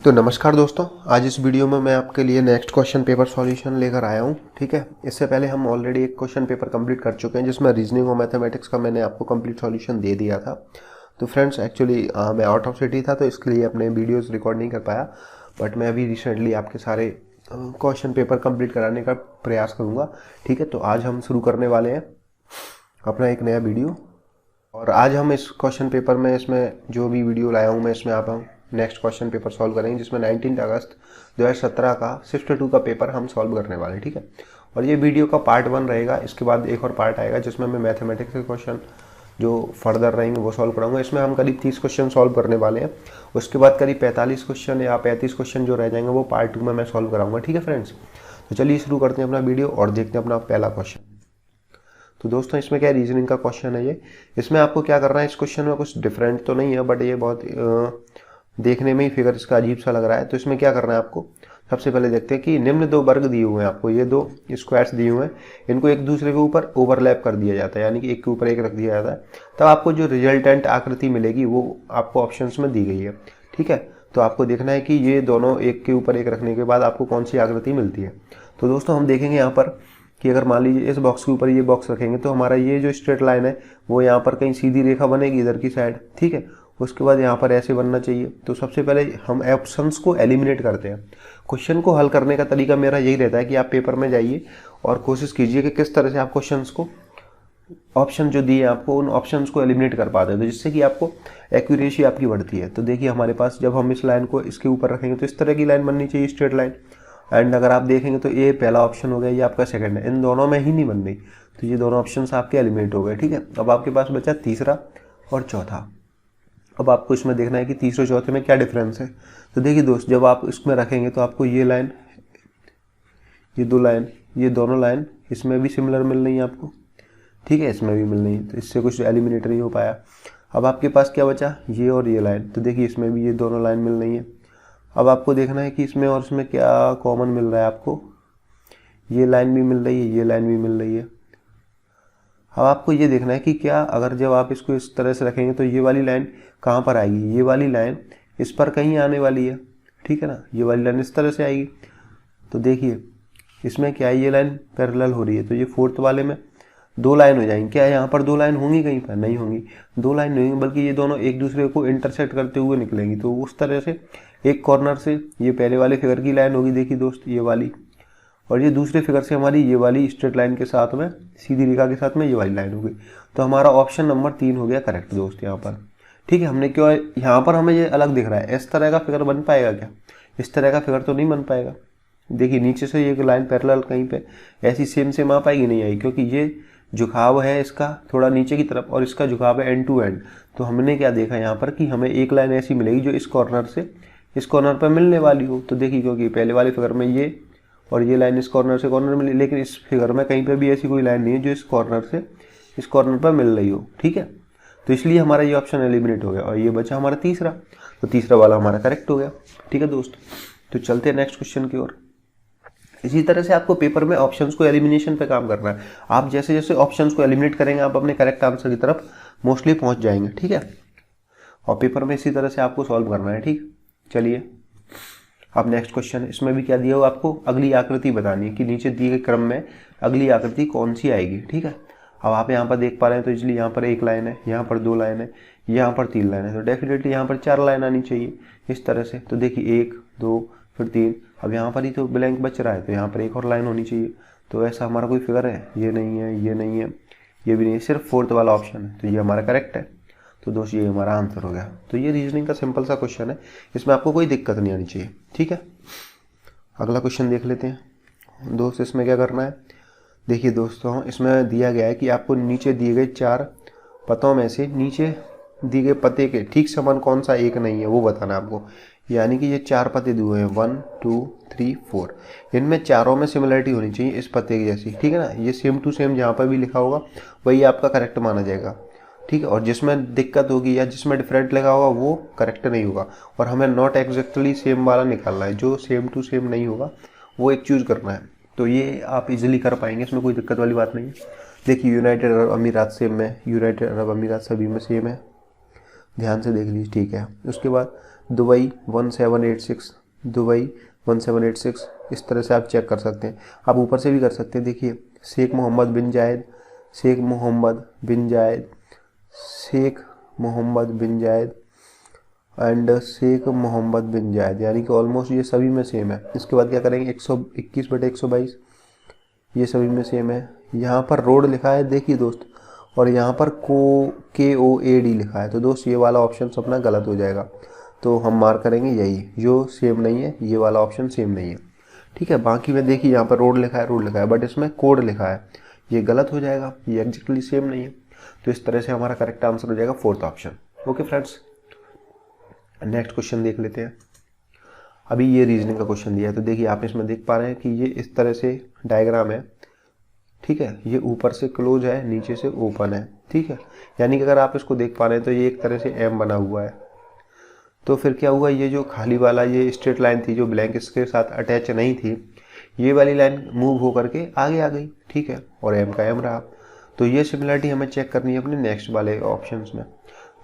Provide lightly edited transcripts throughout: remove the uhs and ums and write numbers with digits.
तो नमस्कार दोस्तों, आज इस वीडियो में मैं आपके लिए नेक्स्ट क्वेश्चन पेपर सॉल्यूशन लेकर आया हूं। ठीक है, इससे पहले हम ऑलरेडी एक क्वेश्चन पेपर कंप्लीट कर चुके हैं जिसमें रीजनिंग और मैथमेटिक्स का मैंने आपको कंप्लीट सॉल्यूशन दे दिया था। तो फ्रेंड्स, एक्चुअली मैं आउट ऑफ सिटी था तो इसके लिए अपने वीडियोस रिकॉर्ड नहीं कर पाया, बट मैं अभी रिसेंटली आपके सारे क्वेश्चन पेपर कंप्लीट कराने का प्रयास करूँगा। ठीक है, तो आज हम शुरू करने वाले हैं अपना एक नया वीडियो। और आज हम इस क्वेश्चन पेपर में इसमें जो भी वीडियो लाया हूँ मैं इसमें आप हम नेक्स्ट क्वेश्चन पेपर सॉल्व करेंगे जिसमें 19 अगस्त 2017 का शिफ्ट 2 का पेपर हम सॉल्व करने वाले हैं। ठीक है, और ये वीडियो का पार्ट 1 रहेगा। इसके बाद एक और पार्ट आएगा जिसमें मैं मैथमेटिक्स के क्वेश्चन जो फर्दर रहेंगे वो सॉल्व कराऊंगा। इसमें हम करीब 30 क्वेश्चन सॉल्व करने वाले हैं। उसके बाद करीब 45 क्वेश्चन या 35 क्वेश्चन जो रह जाएंगे वो पार्ट 2 में मैं सॉल्व कराऊंगा। ठीक है फ्रेंड्स, तो चलिए शुरू करते हैं अपना वीडियो और देखते हैं अपना पहला क्वेश्चन। तो दोस्तों, इसमें क्या रीजनिंग का क्वेश्चन है ये। इसमें आपको क्या करना है, इस क्वेश्चन में कुछ डिफरेंट तो नहीं है, बट ये बहुत देखने में ही फिगर इसका अजीब सा लग रहा है। तो इसमें क्या करना है आपको, सबसे पहले देखते हैं कि निम्न दो वर्ग दिए हुए हैं आपको, ये दो स्क्वायर्स दिए हुए हैं, इनको एक दूसरे के ऊपर ओवरलैप कर दिया जाता है, यानी कि एक के ऊपर एक रख दिया जाता है। तब आपको जो रिजल्टेंट आकृति मिलेगी वो आपको ऑप्शंस में दी गई है। ठीक है, तो आपको देखना है कि ये दोनों एक के ऊपर एक रखने के बाद आपको कौन सी आकृति मिलती है। तो दोस्तों, हम देखेंगे यहाँ पर कि अगर मान लीजिए इस बॉक्स के ऊपर ये बॉक्स रखेंगे तो हमारा ये जो स्ट्रेट लाइन है वो यहाँ पर कहीं सीधी रेखा बनेगी इधर की साइड। ठीक है, उसके बाद यहाँ पर ऐसे बनना चाहिए। तो सबसे पहले हम ऑप्शंस को एलिमिनेट करते हैं। क्वेश्चन को हल करने का तरीका मेरा यही रहता है कि आप पेपर में जाइए और कोशिश कीजिए कि किस तरह से आप क्वेश्चंस को, ऑप्शन जो दिए आपको, उन ऑप्शंस को एलिमिनेट कर पाते हैं, तो जिससे कि आपको एक्यूरेसी आपकी बढ़ती है। तो देखिए हमारे पास जब हम इस लाइन को इसके ऊपर रखेंगे तो इस तरह की लाइन बननी चाहिए, स्ट्रेट लाइन। एंड अगर आप देखेंगे तो ये पहला ऑप्शन हो गया, ये आपका सेकंड है, इन दोनों में ही नहीं बन रही, तो ये दोनों ऑप्शंस आपके एलिमिनेट हो गए। ठीक है, अब आपके पास बचा तीसरा और चौथा। अब आपको इसमें देखना है कि तीसरे चौथे में क्या डिफरेंस है। तो देखिए दोस्त, जब आप इसमें रखेंगे तो आपको ये लाइन, ये दो लाइन, ये दोनों लाइन इसमें भी सिमिलर मिल रही है आपको। ठीक है, इसमें भी मिल रही है, तो इससे कुछ एलिमिनेट नहीं हो पाया। अब आपके पास क्या बचा, ये और ये लाइन। तो देखिए इसमें भी ये दोनों लाइन मिल रही है। अब आपको देखना है कि इसमें और इसमें क्या कॉमन मिल रहा है आपको, ये लाइन भी मिल रही है, ये लाइन भी मिल रही है। अब आपको ये देखना है कि क्या अगर जब आप इसको इस तरह से रखेंगे तो ये वाली लाइन कहाँ पर आएगी, ये वाली लाइन इस पर कहीं आने वाली है। ठीक है ना, ये वाली लाइन इस तरह से आएगी। तो देखिए इसमें क्या है, ये लाइन पैरेलल हो रही है, तो ये फोर्थ वाले में दो लाइन हो जाएंगी। क्या यहाँ पर दो लाइन होंगी, कहीं पर नहीं होंगी, दो लाइन नहीं होंगी, बल्कि ये दोनों एक दूसरे को इंटरसेक्ट करते हुए निकलेंगी। तो उस तरह से एक कॉर्नर से ये पहले वाले फिगर की लाइन होगी, देखिए दोस्त ये वाली, और ये दूसरे फिगर से हमारी ये वाली स्ट्रेट लाइन के साथ में, सीधी रेखा के साथ में ये वाली लाइन होगी। तो हमारा ऑप्शन नंबर 3 हो गया करेक्ट दोस्त यहाँ पर। ठीक है, हमने क्यों, यहाँ पर हमें ये अलग दिख रहा है, इस तरह का फिगर बन पाएगा क्या, इस तरह का फिगर तो नहीं बन पाएगा। देखिए नीचे से ये लाइन पैरेलल कहीं पे ऐसी सेम आ पाएगी, नहीं आई, क्योंकि ये झुकाव है इसका थोड़ा नीचे की तरफ और इसका झुकाव है एंड टू एंड। तो हमने क्या देखा यहाँ पर कि हमें एक लाइन ऐसी मिलेगी जो इस कॉर्नर से इस कॉर्नर पर मिलने वाली हो। तो देखिए क्योंकि पहले वाले फिगर में ये और ये लाइन इस कॉर्नर से कॉर्नर मिली, लेकिन इस फिगर में कहीं पर भी ऐसी कोई लाइन नहीं है जो इस कॉर्नर से इस कॉर्नर पर मिल रही हो। ठीक है, तो इसलिए हमारा ये ऑप्शन एलिमिनेट हो गया और ये बचा हमारा तीसरा, तो तीसरा वाला हमारा करेक्ट हो गया। ठीक है दोस्त, तो चलते हैं नेक्स्ट क्वेश्चन की ओर। इसी तरह से आपको पेपर में ऑप्शंस को एलिमिनेशन पे काम करना है। आप जैसे जैसे ऑप्शंस को एलिमिनेट करेंगे आप अपने करेक्ट आंसर की तरफ मोस्टली पहुंच जाएंगे। ठीक है, और पेपर में इसी तरह से आपको सॉल्व करना है। ठीक, चलिए अब नेक्स्ट क्वेश्चन, इसमें भी क्या दिया हो, आपको अगली आकृति बतानी है कि नीचे दिए गए क्रम में अगली आकृति कौन सी आएगी। ठीक है, अब आप यहाँ पर देख पा रहे हैं तो इसलिए यहाँ पर एक लाइन है, यहाँ पर दो लाइन है, यहाँ पर तीन लाइन है, तो डेफिनेटली यहाँ पर 4 लाइन आनी चाहिए इस तरह से। तो देखिए 1 2 फिर 3, अब यहाँ पर ही तो ब्लैंक बच रहा है, तो यहाँ पर एक और लाइन होनी चाहिए। तो ऐसा हमारा कोई फिगर है, ये नहीं है, ये नहीं है, ये भी नहीं है, सिर्फ फोर्थ वाला ऑप्शन है, तो ये हमारा करेक्ट है। तो दोस्त ये हमारा आंसर हो गया। तो ये रीजनिंग का सिंपल सा क्वेश्चन है, इसमें आपको कोई दिक्कत नहीं आनी चाहिए। ठीक है, अगला क्वेश्चन देख लेते हैं दोस्त। इसमें क्या करना है, देखिए दोस्तों इसमें दिया गया है कि आपको नीचे दिए गए 4 पतों में से नीचे दिए गए पते के ठीक समान कौन सा एक नहीं है वो बताना है आपको। यानी कि ये 4 पते दिए हुए हैं 1 2 3 4, इनमें चारों में सिमिलरिटी होनी चाहिए इस पते की जैसी। ठीक है ना, ये सेम टू सेम जहाँ पर भी लिखा होगा वही आपका करेक्ट माना जाएगा। ठीक है, और जिसमें दिक्कत होगी या जिसमें डिफरेंट लिखा होगा वो करेक्ट नहीं होगा, और हमें नॉट एग्जैक्टली सेम वाला निकालना है, जो सेम टू सेम नहीं होगा वो एक चूज करना है। तो ये आप इजीली कर पाएंगे, इसमें कोई दिक्कत वाली बात नहीं है। देखिए यूनाइटेड अरब अमीरात सेम है, यूनाइटेड अरब अमीरात सभी में सेम है, ध्यान से देख लीजिए। ठीक है, उसके बाद दुबई 1786, दुबई 1786, इस तरह से आप चेक कर सकते हैं। आप ऊपर से भी कर सकते हैं। देखिए शेख मोहम्मद बिन जायद, शेख मोहम्मद बिन जायद, शेख मोहम्मद बिन जायद एंड शेख मोहम्मद बिन जायद, यानी कि ऑलमोस्ट ये सभी में सेम है। इसके बाद क्या करेंगे 121/122, ये सभी में सेम है। यहाँ पर रोड लिखा है देखिए दोस्त, और यहाँ पर KOAD लिखा है, तो दोस्त ये वाला ऑप्शन अपना गलत हो जाएगा। तो हम मार्क करेंगे यही जो सेम नहीं है, ये वाला ऑप्शन सेम नहीं है। ठीक है, बाकी में देखिए यहाँ पर रोड लिखा है, बट इसमें कोड लिखा है, ये गलत हो जाएगा, ये एग्जैक्टली सेम नहीं है। तो इस तरह से हमारा करेक्ट आंसर हो जाएगा fourth option. Okay friends, next question देख लेते हैं। अभी ये रीजनिंग का क्वेश्चन दिया है, तो देखिए आप इसमें देख पा रहे हैं कि ये इस तरह से डायग्राम है। ठीक है, ये ऊपर से क्लोज है, नीचे से ओपन है। ठीक है, यानी कि अगर आप इसको देख पा रहे हैं तो ये एक तरह से एम बना हुआ है। तो फिर क्या हुआ, ये जो खाली वाला ये स्ट्रेट लाइन थी जो ब्लैंक इसके साथ अटैच नहीं थी, ये वाली लाइन मूव होकर के आगे आ गई। ठीक है, और एम का एम रहा। तो ये सिमिलरिटी हमें चेक करनी है अपने नेक्स्ट वाले ऑप्शंस में।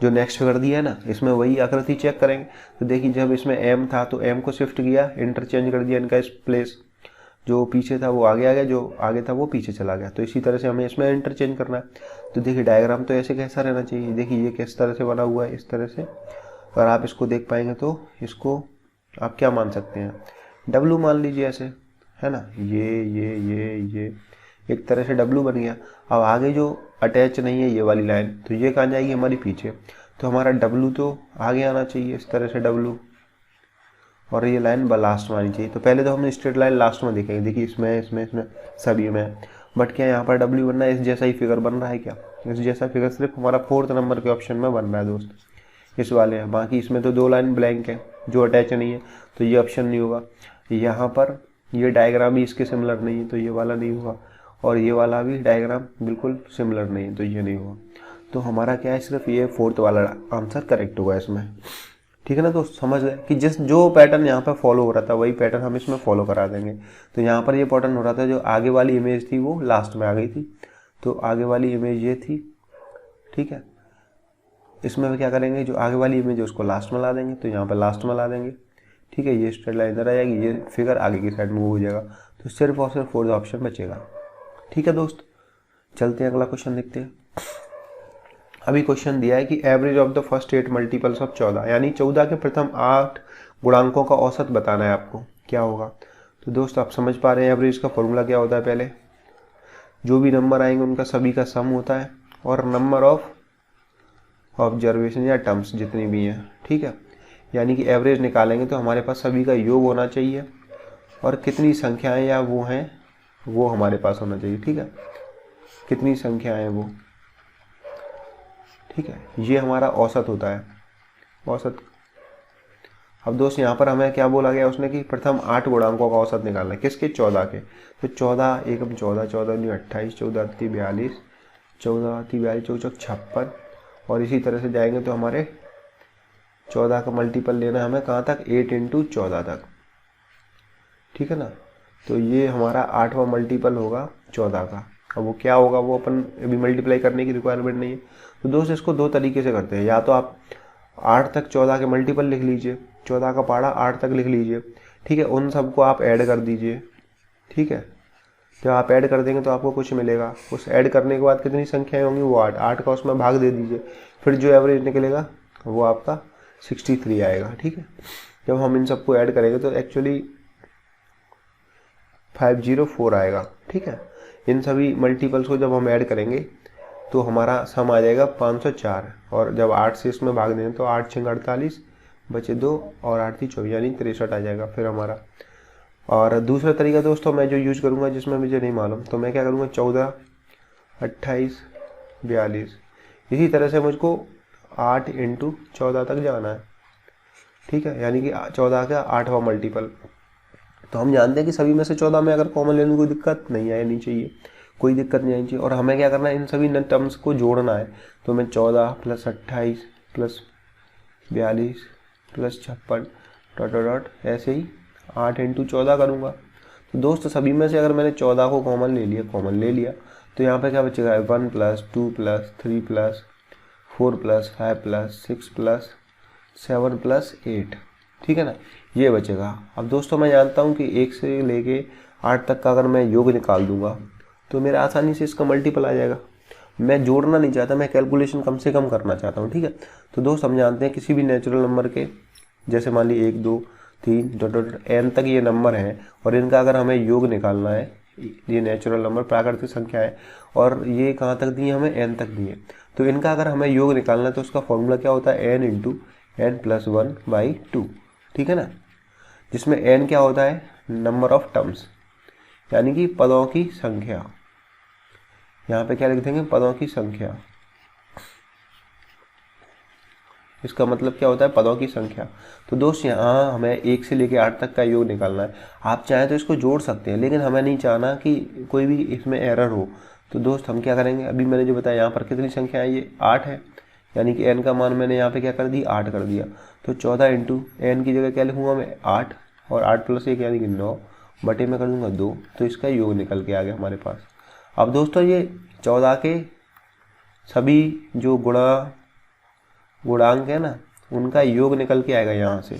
जो नेक्स्ट फिगर दिया है ना, इसमें वही आकृति चेक करेंगे। तो देखिए जब इसमें एम था तो एम को शिफ्ट किया, इंटरचेंज कर दिया इनका इस प्लेस, जो पीछे था वो आगे आ गया, जो आगे था वो पीछे चला गया। तो इसी तरह से हमें इसमें इंटरचेंज करना है। तो देखिए डायग्राम तो ऐसे कैसा रहना चाहिए, देखिए ये किस तरह से बना हुआ है, इस तरह से। अगर आप इसको देख पाएंगे तो इसको आप क्या मान सकते हैं, डब्लू मान लीजिए ऐसे, है ना। ये एक तरह से डब्लू बन गया। अब आगे जो अटैच नहीं है ये वाली लाइन, तो ये कहाँ जाएगी हमारी पीछे। तो हमारा डब्लू तो आगे आना चाहिए, इस तरह से डब्लू, और ये लाइन लास्ट में आनी चाहिए। तो पहले तो हमने स्ट्रेट लाइन लास्ट में देखेंगे, देखिए इसमें सभी में। बट क्या यहाँ पर डब्ल्यू बनना है, इस जैसा ही फिगर बन रहा है क्या, इस जैसा फिगर सिर्फ हमारा फोर्थ नंबर के ऑप्शन में बन रहा है दोस्त, इस वाले हैं। बाकी इसमें तो 2 लाइन ब्लैंक है जो अटैच नहीं है, तो ये ऑप्शन नहीं होगा। यहाँ पर ये डायग्राम भी इसके सिमिलर नहीं है, तो ये वाला नहीं होगा, और ये वाला भी डायग्राम बिल्कुल सिमिलर नहीं है, तो ये नहीं होगा। तो हमारा क्या है, सिर्फ ये फोर्थ वाला आंसर करेक्ट होगा इसमें। ठीक है ना दोस्त, समझ गए कि जो पैटर्न यहाँ पर फॉलो हो रहा था वही पैटर्न हम इसमें फॉलो करा देंगे। तो यहाँ पर ये पैटर्न हो रहा था, जो आगे वाली इमेज थी वो लास्ट में आ गई थी, तो आगे वाली इमेज ये थी। ठीक है, इसमें क्या करेंगे, जो आगे वाली इमेज है उसको लास्ट में ला देंगे, तो यहाँ पर लास्ट में ला देंगे। ठीक है, ये स्ट्रेट लाइन इधर आ जाएगी, ये फिगर आगे की साइड मूव हो जाएगा, तो सिर्फ और सिर्फ फोर्थ ऑप्शन बचेगा। ठीक है दोस्त, चलते हैं अगला क्वेश्चन देखते हैं। अभी क्वेश्चन दिया है कि average of the first 8 multiples of 14, यानी 14 के प्रथम 8 गुणांकों का औसत बताना है आपको, क्या होगा। तो दोस्त आप समझ पा रहे हैं एवरेज का फॉर्मूला क्या होता है। पहले जो भी नंबर आएंगे उनका सभी का सम होता है, और नंबर ऑफ ऑब्जर्वेशन या टर्म्स जितनी भी हैं। ठीक है, यानी कि एवरेज निकालेंगे तो हमारे पास सभी का योग होना चाहिए, और कितनी संख्याएं या वो हैं वो हमारे पास होना चाहिए। ठीक है, कितनी संख्याएं वो, ठीक है, ये हमारा औसत होता है, औसत। अब दोस्त यहाँ पर हमें क्या बोला गया उसने कि प्रथम 8 गुणांकों का औसत निकालना है, किसके, 14 के। तो 14 एकम 14, 14 दूनी 28, 14 अति 42, 14 अति 42, 14 56, और इसी तरह से जाएंगे तो हमारे 14 का मल्टीपल लेना है हमें कहाँ तक, 8 × 14 तक। ठीक है ना, तो ये हमारा 8वां मल्टीपल होगा 14 का। अब वो क्या होगा वो अपन अभी मल्टीप्लाई करने की रिक्वायरमेंट नहीं है। तो दोस्त इसको 2 तरीके से करते हैं, या तो आप 8 तक 14 के मल्टीपल लिख लीजिए, 14 का पहाड़ा 8 तक लिख लीजिए। ठीक है, उन सबको आप ऐड कर दीजिए। ठीक है, जब आप ऐड कर देंगे तो आपको कुछ मिलेगा, उस ऐड करने के बाद कितनी संख्याएं होंगी वो 8 का उसमें भाग दे दीजिए, फिर जो एवरेज निकलेगा वो आपका 63 आएगा। ठीक है, जब हम इन सबको ऐड करेंगे तो एक्चुअली 504 आएगा। ठीक है, इन सभी मल्टीपल्स को जब हम ऐड करेंगे तो हमारा सम आ जाएगा 504, और जब 8 से इसमें भाग दें तो 8 × 6 = 48, बचे 2, और 8 × 3 = 24, यानी 63 आ जाएगा फिर हमारा। और दूसरा तरीका दोस्तों मैं जो यूज़ करूँगा जिसमें मुझे नहीं मालूम, तो मैं क्या करूँगा, 14, 28, 42, इसी तरह से मुझको 8 × 14 तक जाना है। ठीक है, यानी कि 14 का 8वां मल्टीपल। तो हम जानते हैं कि सभी में से 14 में अगर कॉमन लेने में कोई दिक्कत नहीं आनी चाहिए, कोई दिक्कत नहीं आनी चाहिए। और हमें क्या करना है, इन सभी टर्म्स को जोड़ना है। तो मैं 14 + 28 + 42 + 56 ... ऐसे ही 8 × 14 करूँगा। तो दोस्त सभी में से अगर मैंने 14 को कॉमन ले लिया, तो यहाँ पे क्या बचेगा, 1 + 2 + 3 + 4 + 5 + 6 + 7 + 8, ठीक है ना, ये बचेगा। अब दोस्तों मैं जानता हूँ कि 1 से लेके 8 तक का अगर मैं योग निकाल दूंगा तो मेरा आसानी से इसका मल्टीपल आ जाएगा। मैं जोड़ना नहीं चाहता, मैं कैलकुलेशन कम से कम करना चाहता हूँ, ठीक है। तो दोस्त हम जानते हैं किसी भी नेचुरल नंबर के, जैसे मान ली 1 2 3 डॉट डॉट एन तक ये नंबर हैं और इनका अगर हमें योग निकालना है, ये नेचुरल नंबर प्राकृतिक संख्या है और ये कहाँ तक दिए हमें, एन तक दिए, तो इनका अगर हमें योग निकालना है तो उसका फॉर्मूला क्या होता है, एन इंटू एन प्लस 1/2, ठीक है ना, जिसमें एन क्या होता है, नंबर ऑफ टर्म्स, यानी कि पदों की संख्या। यहाँ पे क्या लिख देंगे, पदों की संख्या। इसका मतलब क्या होता है, पदों की संख्या। तो दोस्त यहाँ हमें 1 से लेकर 8 तक का योग निकालना है। आप चाहें तो इसको जोड़ सकते हैं, लेकिन हमें नहीं चाहना कि कोई भी इसमें एरर हो। तो दोस्त हम क्या करेंगे, अभी मैंने जो बताया यहाँ पर कितनी संख्या है, ये 8 है, यानी कि एन का मान मैंने यहाँ पे क्या कर दी, 8 कर दिया। तो 14 इंटू एन की जगह क्या लिखूँगा मैं, 8, और 8 + 1 यानी कि 9 बटे में कर दूँगा 2, तो इसका योग निकल के आ गया हमारे पास। अब दोस्तों ये 14 के सभी जो गुणांक है ना, उनका योग निकल के आएगा यहाँ से,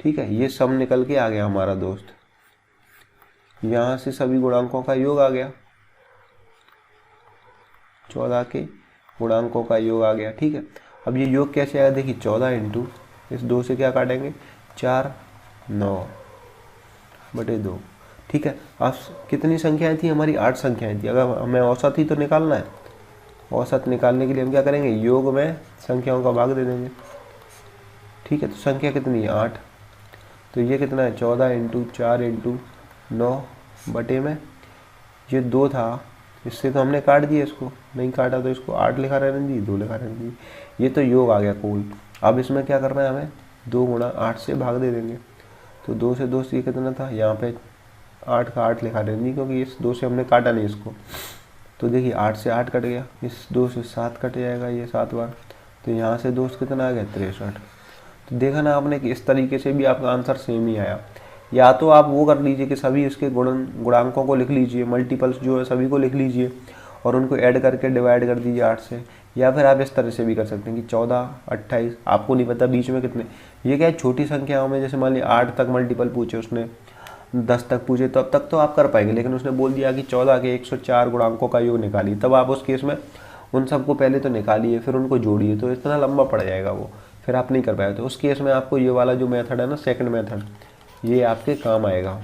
ठीक है। ये सम निकल के आ गया हमारा दोस्त, यहाँ से सभी गुणांकों का योग आ गया, 14 के गुणांकों का योग आ गया, ठीक है। अब ये योग कैसे आएगा, देखिए 14 इंटू इस 2 से क्या काटेंगे, 4 9 बटे 2, ठीक है। अब कितनी संख्याएं थी हमारी, 8 संख्याएं थी। अगर हमें औसत ही तो निकालना है, औसत निकालने के लिए हम क्या करेंगे, योग में संख्याओं का भाग दे देंगे, ठीक है। तो संख्या कितनी है, 8, तो ये कितना है, 14 इंटू 4 इंटू 9 बटे में ये 2 था, इससे तो हमने काट दिया, इसको नहीं काटा तो इसको 8 लिखा रहने दी, 2 लिखा रहने दी, ये तो योग आ गया कुल। अब इसमें क्या करना है, हमें 2 गुणा 8 से भाग दे देंगे। तो 2 से दोस्त ये कितना था, यहाँ पे 8 का 8 लिखा रहने दी, क्योंकि इस 2 से हमने काटा नहीं इसको। तो देखिए 8 से 8 कट गया, इस 2 से 7 कट जाएगा, ये 7 बार, तो यहाँ से दोस्त कितना आ गया, 63। तो देखा ना आपने कि इस तरीके से भी आपका आंसर सेम ही आया। या तो आप वो कर लीजिए कि सभी इसके गुणांकों को लिख लीजिए, मल्टीपल्स जो है सभी को लिख लीजिए और उनको ऐड करके डिवाइड कर दीजिए 8 से, या फिर आप इस तरह से भी कर सकते हैं कि 14 28, आपको नहीं पता बीच में कितने, ये क्या है छोटी संख्याओं में, जैसे मान लीजिए 8 तक मल्टीपल पूछे उसने, 10 तक पूछे, तो अब तक तो आप कर पाएंगे, लेकिन उसने बोल दिया कि 14 के 104 गुणांकों का योग निकालिए, तब आप उस केस में उन सबको पहले तो निकालिए फिर उनको जोड़िए, तो इतना लंबा पड़ जाएगा वो, फिर आप नहीं कर पाए। तो उस केस में आपको ये वाला जो मेथड है ना, सेकंड मेथड, ये आपके काम आएगा।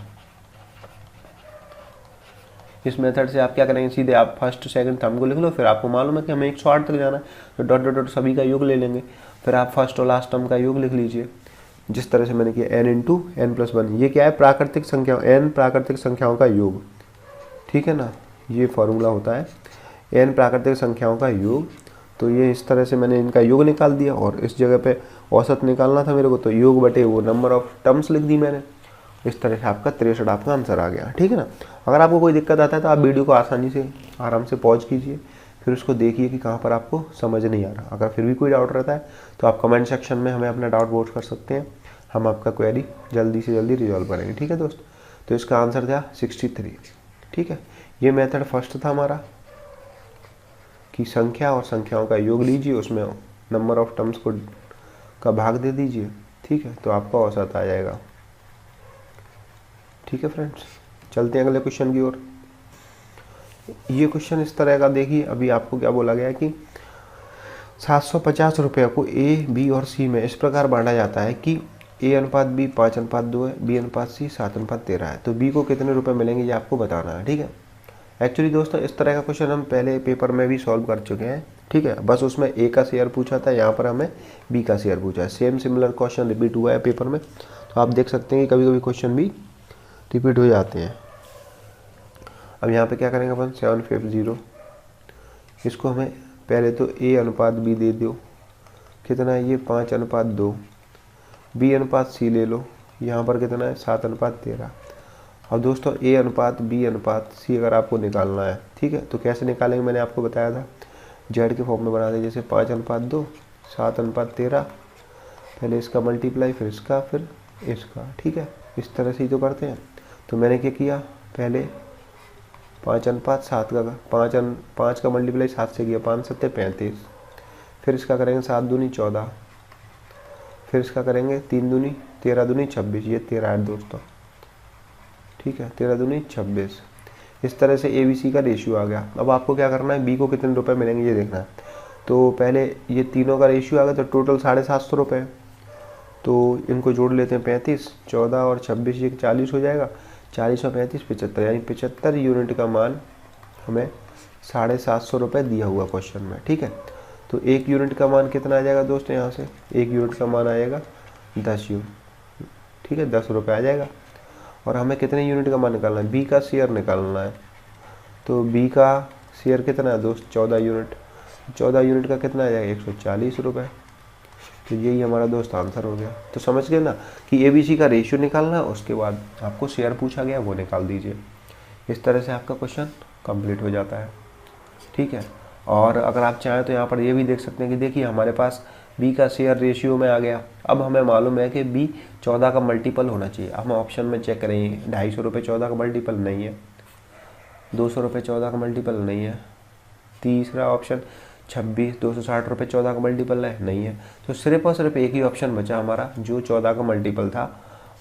इस मेथड से आप क्या करेंगे, सीधे आप फर्स्ट सेकंड थंब को लिख लो, फिर आपको मालूम है कि हमें 108 तक जाना है, तो डॉट डॉट डॉट सभी का योग ले लेंगे, फिर आप फर्स्ट और लास्ट टर्म का योग लिख लीजिए, जिस तरह से मैंने किया, n इंटू एन प्लस 1, ये क्या है, प्राकृतिक संख्या, n प्राकृतिक संख्याओं का योग, ठीक है ना, ये फॉर्मूला होता है n प्राकृतिक संख्याओं का योग। तो ये इस तरह से मैंने इनका योग निकाल दिया, और इस जगह पे औसत निकालना था मेरे को, तो योग बटे वो नंबर ऑफ टर्म्स लिख दी मैंने। इस तरह से आपका 63 आपका आंसर आ गया, ठीक है ना। अगर आपको कोई दिक्कत आता है तो आप वीडियो को आसानी से आराम से पॉज कीजिए, फिर उसको देखिए कि कहाँ पर आपको समझ नहीं आ रहा। अगर फिर भी कोई डाउट रहता है तो आप कमेंट सेक्शन में हमें अपना डाउट पोस्ट कर सकते हैं, हम आपका क्वेरी जल्दी से जल्दी रिजॉल्व करेंगे, ठीक है दोस्त। तो इसका आंसर था 63, ठीक है। ये मेथड फर्स्ट था हमारा कि संख्या और संख्याओं का योग लीजिए, उसमें नंबर ऑफ टर्म्स को का भाग दे दीजिए, ठीक है, तो आपका औसत आ जाएगा, ठीक है फ्रेंड्स। चलते हैं अगले क्वेश्चन की ओर। ये क्वेश्चन इस तरह का, देखिए अभी आपको क्या बोला गया है कि 750 रुपये को ए, बी और सी में इस प्रकार बांटा जाता है कि ए अनुपात बी 5:2 है, बी अनुपात सी 7:13 है, तो बी को कितने रुपए मिलेंगे ये आपको बताना है, ठीक है। एक्चुअली दोस्तों इस तरह का क्वेश्चन हम पहले पेपर में भी सॉल्व कर चुके हैं, ठीक है, बस उसमें ए का शेयर पूछा था, यहाँ पर हमें बी का शेयर पूछा है। सेम सिमिलर क्वेश्चन रिपीट हुआ है पेपर में, तो आप देख सकते हैं कि कभी कभी क्वेश्चन भी रिपीट हो जाते हैं। अब यहाँ पे क्या करेंगे अपन, 750, इसको हमें पहले तो ए अनुपात बी दे दो, कितना है ये 5:2, बी अनुपात सी ले लो, यहाँ पर कितना है 7:13। अब दोस्तों ए अनुपात बी अनुपात सी अगर आपको निकालना है, ठीक है, तो कैसे निकालेंगे मैंने आपको बताया था, जेड के फॉर्म में बना दें, जैसे 5:2 7:13, पहले इसका मल्टीप्लाई फिर इसका फिर इसका, ठीक है, इस तरह से ही तो करते हैं। तो मैंने क्या किया, पहले 5:7 का 5 का मल्टीप्लाई 7 से किया, 5 7 35, फिर इसका करेंगे 7 दूनी 14, फिर इसका करेंगे 3 दूनी 13 दूनी 26, ये 13 है दोस्तों, ठीक है, 13 दूनी 26। इस तरह से ABC का रेशियो आ गया। अब आपको क्या करना है, B को कितने रुपए मिलेंगे ये देखना है। तो पहले ये तीनों का रेशियो आ गया, तो टोटल 750 रुपये। तो इनको जोड़ लेते हैं, 35, 14 और 26, ये 40 हो जाएगा। 40 और 35 75, यानी 75 यूनिट का मान हमें 750 रुपये दिया हुआ क्वेश्चन में, ठीक है। तो 1 यूनिट का मान कितना आ जाएगा दोस्तों, यहाँ से 1 यूनिट का मान आएगा 10 यूनिट, ठीक है, 10 रुपये आ जाएगा। और हमें कितने यूनिट का मान निकालना है, B का शेयर निकालना है। तो B का शेयर कितना है दोस्त, 14 यूनिट। 14 यूनिट का कितना आ जाएगा, 140 रुपये। तो यही हमारा दोस्त आंसर हो गया। तो समझ गए ना कि ABC का रेशियो निकालना है, उसके बाद आपको शेयर पूछा गया वो निकाल दीजिए। इस तरह से आपका क्वेश्चन कंप्लीट हो जाता है, ठीक है। और अगर आप चाहें तो यहाँ पर ये भी देख सकते हैं कि देखिए हमारे पास B का शेयर रेशियो में आ गया। अब हमें मालूम है कि B 14 का मल्टीपल होना चाहिए। अब हम ऑप्शन में चेक करेंगे, 250 रुपये 14 का मल्टीपल नहीं है, 200 रुपये 14 का मल्टीपल नहीं है। तीसरा ऑप्शन 26, 260 रुपये 14 का मल्टीपल है, नहीं है। तो सिर्फ और सिर्फ एक ही ऑप्शन बचा हमारा जो 14 का मल्टीपल था,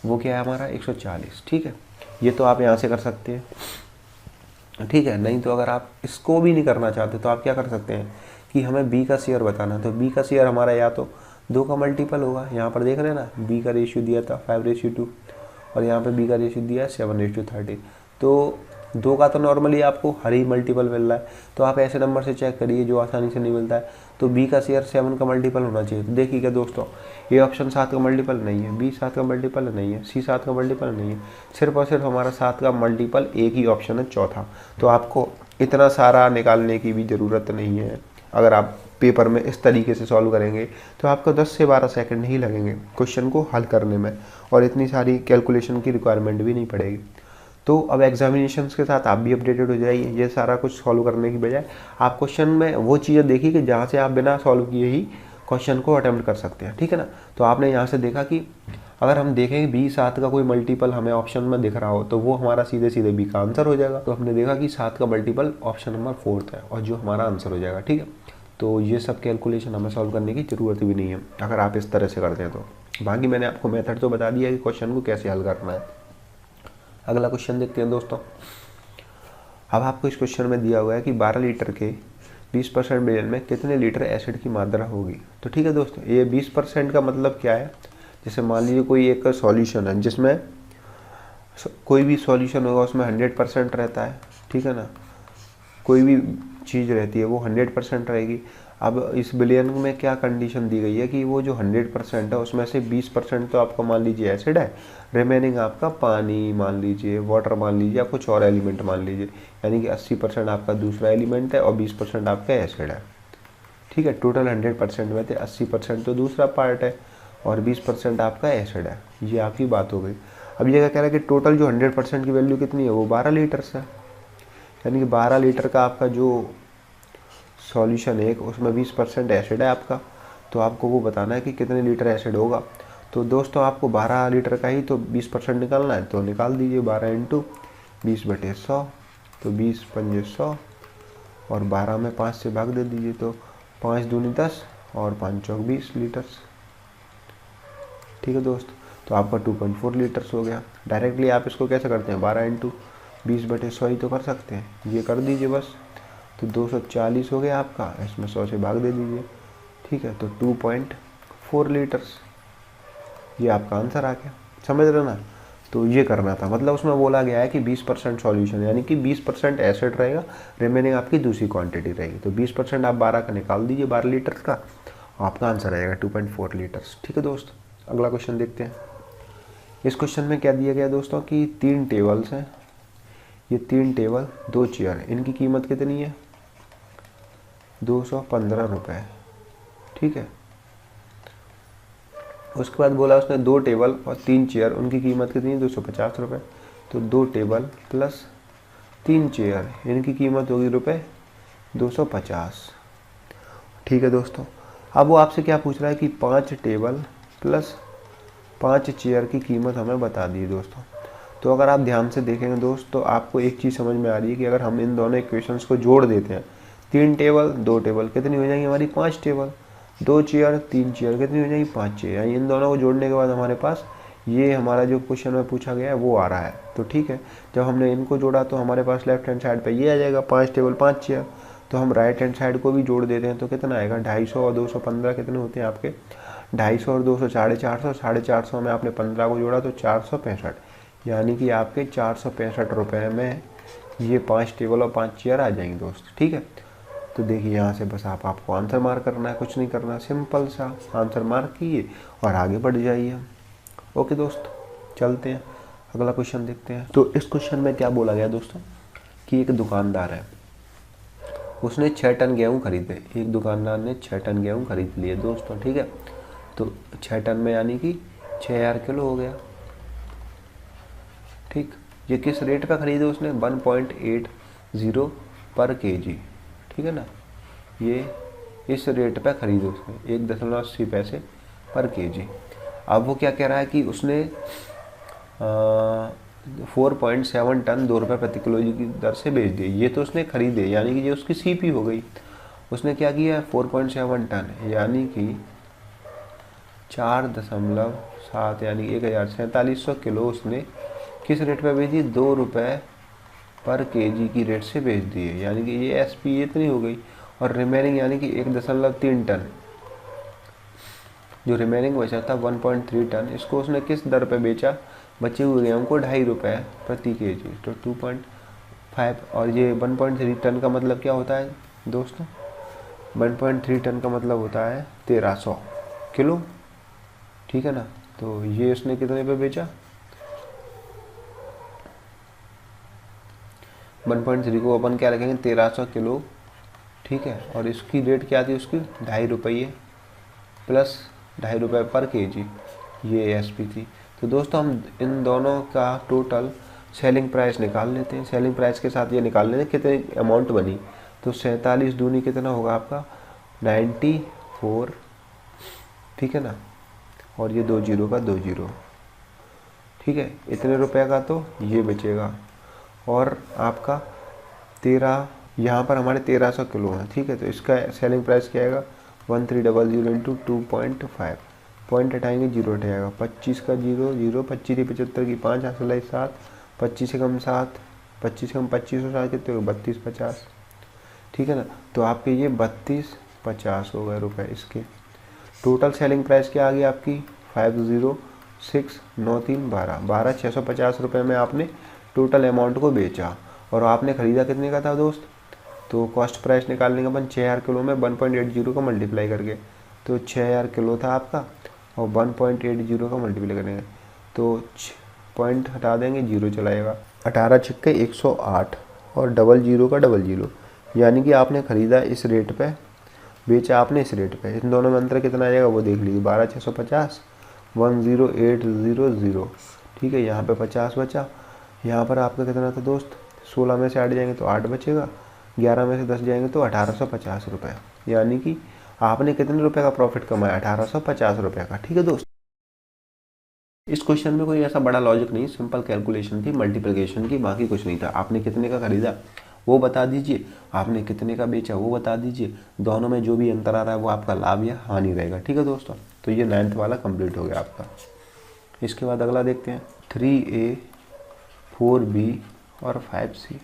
वो क्या है हमारा 140, ठीक है। ये तो आप यहाँ से कर सकते हैं, ठीक है। नहीं तो अगर आप इसको भी नहीं करना चाहते तो आप क्या कर सकते हैं कि हमें B का शेयर बताना है। तो B का शेयर हमारा या तो 2 का मल्टीपल होगा, यहाँ पर देख रहे हैं ना, B का रेशियो दिया था 5:2 और यहाँ पे B का रेशियो दिया है 7:30। तो 2 का तो नॉर्मली आपको हर ही मल्टीपल मिल रहा है, तो आप ऐसे नंबर से चेक करिए जो आसानी से नहीं मिलता है। तो B का शेयर 7 का मल्टीपल होना चाहिए। तो देखिएगा दोस्तों, ये ऑप्शन 7 का मल्टीपल नहीं है, B 7 का मल्टीपल नहीं है, C 7 का मल्टीपल नहीं है। सिर्फ और सिर्फ हमारा 7 का मल्टीपल एक ही ऑप्शन है, चौथा। तो आपको इतना सारा निकालने की भी ज़रूरत नहीं है। अगर आप पेपर में इस तरीके से सॉल्व करेंगे तो आपको 10 से 12 सेकंड ही लगेंगे क्वेश्चन को हल करने में, और इतनी सारी कैलकुलेशन की रिक्वायरमेंट भी नहीं पड़ेगी। तो अब एग्जामिनेशंस के साथ आप भी अपडेटेड हो जाइए। ये सारा कुछ सॉल्व करने की बजाय आप क्वेश्चन में वो चीज़ें देखिए कि जहाँ से आप बिना सॉल्व किए ही क्वेश्चन को अटेम्प्ट कर सकते हैं, ठीक है ना। तो आपने यहाँ से देखा कि अगर हम देखें B 7 का कोई मल्टीपल हमें ऑप्शन में दिख रहा हो तो वो हमारा सीधे सीधे B का आंसर हो जाएगा। तो हमने देखा कि 7 का मल्टीपल ऑप्शन नंबर 4 है और जो हमारा आंसर हो जाएगा, ठीक है। तो ये सब कैलकुलेशन हमें सॉल्व करने की ज़रूरत भी नहीं है अगर आप इस तरह से करते हैं तो। बाकी मैंने आपको मेथड तो बता दिया कि क्वेश्चन को कैसे हल करना है। अगला क्वेश्चन देखते हैं दोस्तों। अब आपको इस क्वेश्चन में दिया हुआ है कि 12 लीटर के 20% मिलियन में कितने लीटर एसिड की मात्रा होगी। तो ठीक है दोस्तों, ये 20% का मतलब क्या है, जैसे मान लीजिए कोई एक सॉल्यूशन है जिसमें कोई भी सॉल्यूशन होगा उसमें 100% रहता है, ठीक है ना। कोई भी चीज़ रहती है वो 100% रहेगी। अब इस बिलियन में क्या कंडीशन दी गई है कि वो जो 100% है उसमें से 20% तो आपका मान लीजिए एसिड है, रिमेनिंग आपका पानी मान लीजिए, वाटर मान लीजिए या कुछ और एलिमेंट मान लीजिए, यानी कि 80% आपका दूसरा एलिमेंट है और 20% आपका एसिड है, ठीक है। टोटल 100% में थे 80% तो दूसरा पार्ट है और 20% आपका एसिड है। ये आपकी बात हो गई। अब ये क्या कह रहा है कि टोटल जो 100% की वैल्यू कितनी है वो 12 लीटर है, यानी कि 12 लीटर का आपका जो सॉल्यूशन है उसमें 20% एसिड है आपका। तो आपको वो बताना है कि कितने लीटर एसिड होगा। तो दोस्तों आपको 12 लीटर का ही तो 20% निकालना है, तो निकाल दीजिए 12 × 20/100, तो 20 × 5 = 100 और 12 में 5 से भाग दे दीजिए, तो 5 दूनी 10 और 5 चौक 20 लीटर्स, ठीक है दोस्त। तो आपका 2.4 लीटर्स हो गया। डायरेक्टली आप इसको कैसे करते हैं, 12 × 20/100 ही तो कर सकते हैं, ये कर दीजिए बस। तो 240 हो गया आपका, इसमें 100 से भाग दे दीजिए, ठीक है। तो 2.4 लीटर्स ये आपका आंसर आ गया, समझ रहे ना। तो ये करना था, मतलब उसमें बोला गया है कि 20% सॉल्यूशन यानी कि 20% एसिड रहेगा, रिमेनिंग आपकी दूसरी क्वांटिटी रहेगी। तो 20% आप 12 का निकाल दीजिए 12 लीटर्स का, आपका आंसर आएगा 2.4 लीटर्स, ठीक है दोस्त। अगला क्वेश्चन देखते हैं। इस क्वेश्चन में क्या दिया गया दोस्तों कि 3 टेबल्स हैं, ये 3 टेबल 2 चेयर हैं, इनकी कीमत कितनी है 215 रुपये, ठीक है। उसके बाद बोला उसने 2 टेबल और 3 चेयर, उनकी कीमत कितनी है 250 रुपये। तो 2 टेबल प्लस 3 चेयर, इनकी कीमत होगी रुपये 250, ठीक है दोस्तों। अब वो आपसे क्या पूछ रहा है कि 5 टेबल प्लस 5 चेयर की कीमत हमें बता दी दोस्तों। तो अगर आप ध्यान से देखेंगे दोस्त तो आपको एक चीज़ समझ में आ रही है कि अगर हम इन दोनों इक्वेशंस को जोड़ देते हैं, 3 टेबल 2 टेबल कितनी हो जाएंगी हमारी 5 टेबल। 2 चेयर 3 चेयर कितनी हो जाएगी 5 चेयर, यानी इन दोनों को जोड़ने के बाद हमारे पास ये हमारा जो क्वेश्चन में पूछा गया है वो आ रहा है। तो ठीक है, जब हमने इनको जोड़ा तो हमारे पास लेफ्ट हैंड साइड पे ये आ जाएगा 5 टेबल 5 चेयर। तो हम राइट हैंड साइड को भी जोड़ देते हैं तो कितना आएगा 250 और 215 कितने होते हैं आपके 250 और 200 450, 450 में आपने 15 को जोड़ा तो 465, यानी कि आपके 465 रुपये में ये 5 टेबल और 5 चेयर आ जाएंगे दोस्त। ठीक है, तो देखिए यहाँ से बस आपको आंसर मार्क करना है, कुछ नहीं करना, सिंपल सा आंसर मार्क कीजिए और आगे बढ़ जाइए। ओके दोस्त, चलते हैं अगला क्वेश्चन देखते हैं। तो इस क्वेश्चन में क्या बोला गया दोस्तों कि एक दुकानदार है, उसने 6 टन गेहूँ खरीदे। एक दुकानदार ने 6 टन गेहूँ खरीद लिए दोस्तों। ठीक है, तो 6 टन में यानी कि 6000 किलो हो गया। ठीक, ये किस रेट पे खरीदे उसने 1.80 पर केजी। ठीक है ना, ये इस रेट पे खरीदे उसने 1.80 पैसे पर केजी। अब वो क्या कह रहा है कि उसने 4.7 टन 2 रुपये प्रति किलो की दर से बेच दिए। ये तो उसने खरीदे, यानी कि ये उसकी सीपी हो गई। उसने क्या किया 4.7 टन यानी कि 4.7 यानी 1400 किलो उसने किस रेट पे बेची 2 रुपये पर केजी की रेट से बेच दिए, यानी कि ये एसपी इतनी हो गई। और रिमेनिंग यानी कि 1.3 टन जो रिमेनिंग बचा था 1.3 टन, इसको उसने किस दर पे बेचा बचे हुए गेहूँ को 2.5 रुपये प्रति केजी, तो 2.5। और ये 1.3 टन का मतलब क्या होता है दोस्तों 1.3 टन का मतलब होता है 1300 किलो। ठीक है ना, तो ये उसने कितने पे बेचा 1.3 को अपन क्या रखेंगे 1300 किलो। ठीक है, और इसकी रेट क्या थी उसकी 2.5 रुपये प्लस 2.5 रुपये पर केजी, ये एसपी थी। तो दोस्तों हम इन दोनों का टोटल सेलिंग प्राइस निकाल लेते हैं। सेलिंग प्राइस के साथ ये निकाल लेते हैं कितनी अमाउंट बनी, तो 47 दूनी कितना होगा आपका 94। ठीक है ना, और ये 2 जीरो का 2 जीरो। ठीक है, इतने रुपए का तो ये बचेगा। और आपका 13 यहाँ पर हमारे 1300 किलो है। ठीक है, तो इसका सेलिंग प्राइस क्या आएगा 1300 इंटू 2.5, पॉइंट हटाएंगे जीरो हटाएगा 25 का 0 0, 25 75 की 5 हासिल 7, 25 से कम 7, 25 से कम 25 और 7 कितने हो 32 50। ठीक है ना, तो आपके ये 32 50 हो गए रुपए इसके। टोटल सेलिंग प्राइस क्या आ गई आपकी 50693 12 650 रुपये में आपने टोटल अमाउंट को बेचा। और आपने ख़रीदा कितने का था दोस्त, तो कॉस्ट प्राइस निकालने का अपन 6000 किलो में 1.80 का मल्टीप्लाई करके, तो 6000 किलो था आपका और 1.80 का मल्टीप्लाई करेंगे तो पॉइंट हटा देंगे जीरो चलाएगा। 18 छक्के 108 और 00 का 00, यानी कि आपने ख़रीदा इस रेट पे, बेचा आपने इस रेट पे। इन दोनों में अंतर कितना आ जाएगा वो देख लीजिए 12650 10800। ठीक है, यहाँ पे 50 बचा, यहाँ पर आपका कितना था दोस्त 16 में से 8 जाएंगे तो 8 बचेगा, 11 में से 10 जाएंगे तो 1850 रुपये, यानी कि आपने कितने रुपए का प्रॉफिट कमाया 1850 रुपये का। ठीक है दोस्त, इस क्वेश्चन में कोई ऐसा बड़ा लॉजिक नहीं, सिंपल कैलकुलेशन थी मल्टीप्लिकेशन की, बाकी कुछ नहीं था। आपने कितने का खरीदा वो बता दीजिए, आपने कितने का बेचा वो बता दीजिए, दोनों में जो भी अंतर आ रहा है वो आपका लाभ या हानि रहेगा। ठीक है दोस्तों, तो ये 9th वाला कंप्लीट हो गया आपका। इसके बाद अगला देखते हैं 3A 4B और 5C।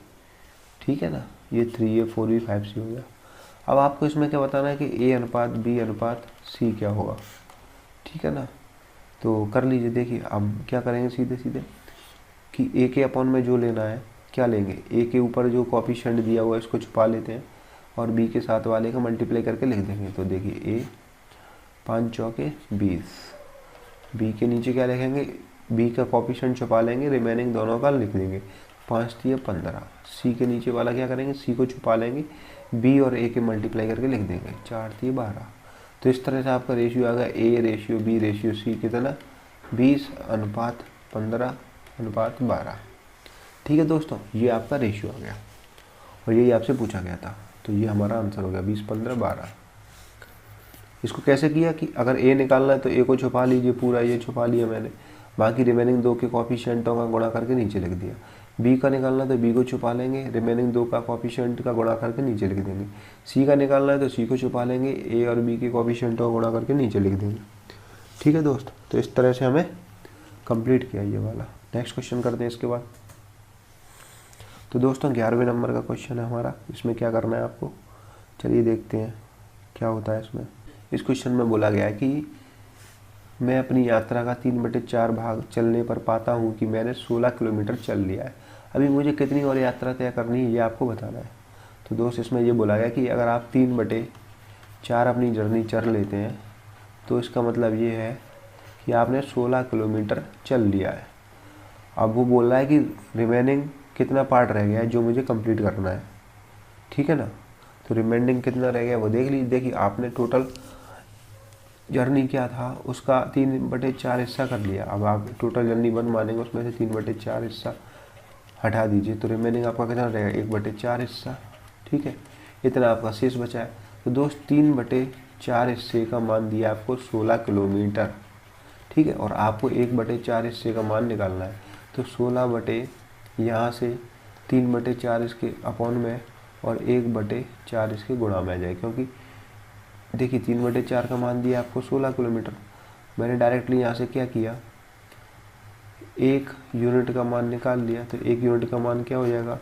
ठीक है ना, ये 3A 4B 5C हो गया। अब आपको इसमें क्या बताना है कि A अनुपात B अनुपात C क्या होगा। ठीक है ना, तो कर लीजिए। देखिए अब क्या करेंगे सीधे सीधे कि A के अपॉन में जो लेना है क्या लेंगे, A के ऊपर जो कोएफिशिएंट दिया हुआ है इसको छुपा लेते हैं और B के साथ वाले का मल्टीप्लाई करके लिख देंगे। तो देखिए A 5 चौके 20, B के नीचे क्या लिखेंगे B का कोएफिशिएंट छुपा लेंगे, रिमेनिंग दोनों का लिख देंगे 5 3 15। C के नीचे वाला क्या करेंगे C को छुपा लेंगे, B और A के मल्टीप्लाई करके लिख देंगे 4 3 12। तो इस तरह से आपका रेशियो आ गया A ratio B ratio C कितना 20 अनुपात 15 अनुपात 12। ठीक है दोस्तों, ये आपका रेशियो आ गया और यही आपसे पूछा गया था, तो ये हमारा आंसर हो गया 20 15 12। इसको कैसे किया कि अगर A निकालना है तो A को छुपा लीजिए, पूरा ये छुपा लिया मैंने, बाकी रिमेनिंग दो के कोएफिशिएंटों का गुणा करके नीचे लिख दिया। बी का निकालना है तो बी को छुपा लेंगे, रिमेनिंग 2 का कोफिशिएंट का गुणा करके नीचे लिख देंगे। सी का निकालना है तो सी को छुपा लेंगे, ए और बी के कोफिशिएंट का गुणा करके नीचे लिख देंगे। ठीक है दोस्त, तो इस तरह से हमें कंप्लीट किया ये वाला। नेक्स्ट क्वेश्चन करते हैं इसके बाद। तो दोस्तों 11वें नंबर का क्वेश्चन है हमारा। इसमें क्या करना है आपको, चलिए देखते हैं क्या होता है इसमें। इस क्वेश्चन में बोला गया है कि मैं अपनी यात्रा का 3/4 भाग चलने पर पाता हूँ कि मैंने 16 किलोमीटर चल लिया है। अभी मुझे कितनी और यात्रा तय करनी है ये आपको बताना है। तो दोस्त इसमें ये बोला गया कि अगर आप 3/4 अपनी जर्नी चल लेते हैं तो इसका मतलब ये है कि आपने 16 किलोमीटर चल लिया है। अब वो बोल रहा है कि रिमेनिंग कितना पार्ट रह गया है जो मुझे कंप्लीट करना है। ठीक है ना, तो रिमेनिंग कितना रह गया वो देख लीजिए। देखिए आपने टोटल जर्नी क्या था उसका 3/4 हिस्सा कर लिया। अब आप टोटल जर्नी 1 मानेंगे, उसमें से 3/4 हिस्सा हटा दीजिए तो रिमेनिंग आपका कितना रहेगा 1/4 हिस्सा। ठीक है, इतना आपका शेष बचा है। तो दोस्त 3/4 हिस्से का मान दिया आपको 16 किलोमीटर। ठीक है, और आपको 1/4 हिस्से का मान निकालना है। तो 16 बटे यहाँ से 3/4 इसके अपॉन में और 1/4 इसके गुणा में आ जाए, क्योंकि देखिए 3/4 का मान दिया आपको 16 किलोमीटर। मैंने डायरेक्टली यहाँ से क्या किया, 1 यूनिट का मान निकाल लिया। तो 1 यूनिट का मान क्या हो जाएगा,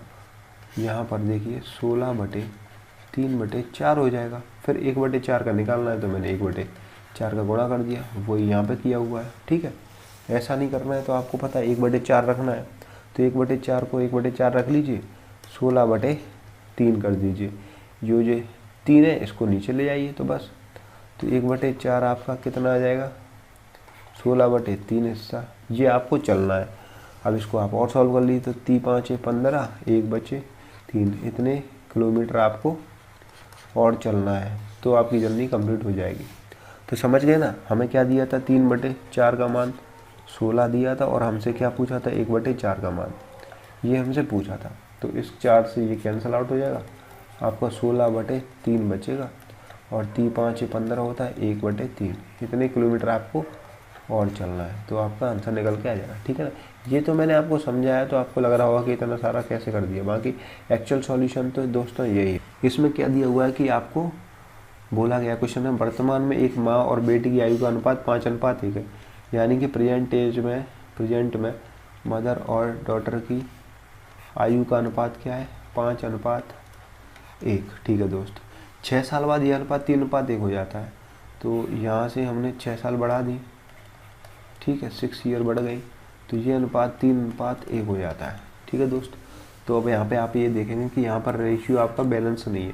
यहाँ पर देखिए 16/3/4 हो जाएगा। फिर 1/4 का निकालना है तो मैंने 1/4 का गुणा कर दिया, वही यहाँ पे किया हुआ है। ठीक है, ऐसा नहीं करना है तो आपको पता है 1/4 रखना है तो 1/4 को 1/4 रख लीजिए, 16/3 कर दीजिए। जो 3 है इसको नीचे ले जाइए तो बस। तो 1/4 आपका कितना आ जाएगा 16/3 हिस्सा। ये आपको चलना है। अब इसको आप और सॉल्व कर लीजिए तो 3 5 15, 1 बचे 3, इतने किलोमीटर आपको और चलना है तो आपकी जर्नी कंप्लीट हो जाएगी। तो समझ गए ना, हमें क्या दिया था 3/4 का मान 16 दिया था और हमसे क्या पूछा था 1/4 का मान, ये हमसे पूछा था। तो इस 4 से ये कैंसिल आउट हो जाएगा, आपका 16/3 बचेगा और 3 5 15 होता है 1/3। इतने किलोमीटर आपको और चलना है तो आपका आंसर निकल के आ जाएगा। ठीक है ना, ये तो मैंने आपको समझाया तो आपको लग रहा होगा कि इतना सारा कैसे कर दिया, बाकी एक्चुअल सॉल्यूशन तो दोस्तों यही है। इसमें क्या दिया हुआ है कि आपको बोला गया क्वेश्चन में वर्तमान में एक माँ और बेटी की आयु का अनुपात 5:1 है, यानी कि प्रेजेंट में मदर और डॉटर की आयु का अनुपात क्या है 5:1। ठीक है दोस्त, 6 साल बाद यह अनुपात 3:1 हो जाता है। तो यहाँ से हमने 6 साल बढ़ा दी, ठीक है 6 ईयर बढ़ गई, तो ये अनुपात 3:1 हो जाता है। ठीक है दोस्त, तो अब यहाँ पे आप ये देखेंगे कि यहाँ पर रेशियो आपका बैलेंस नहीं है,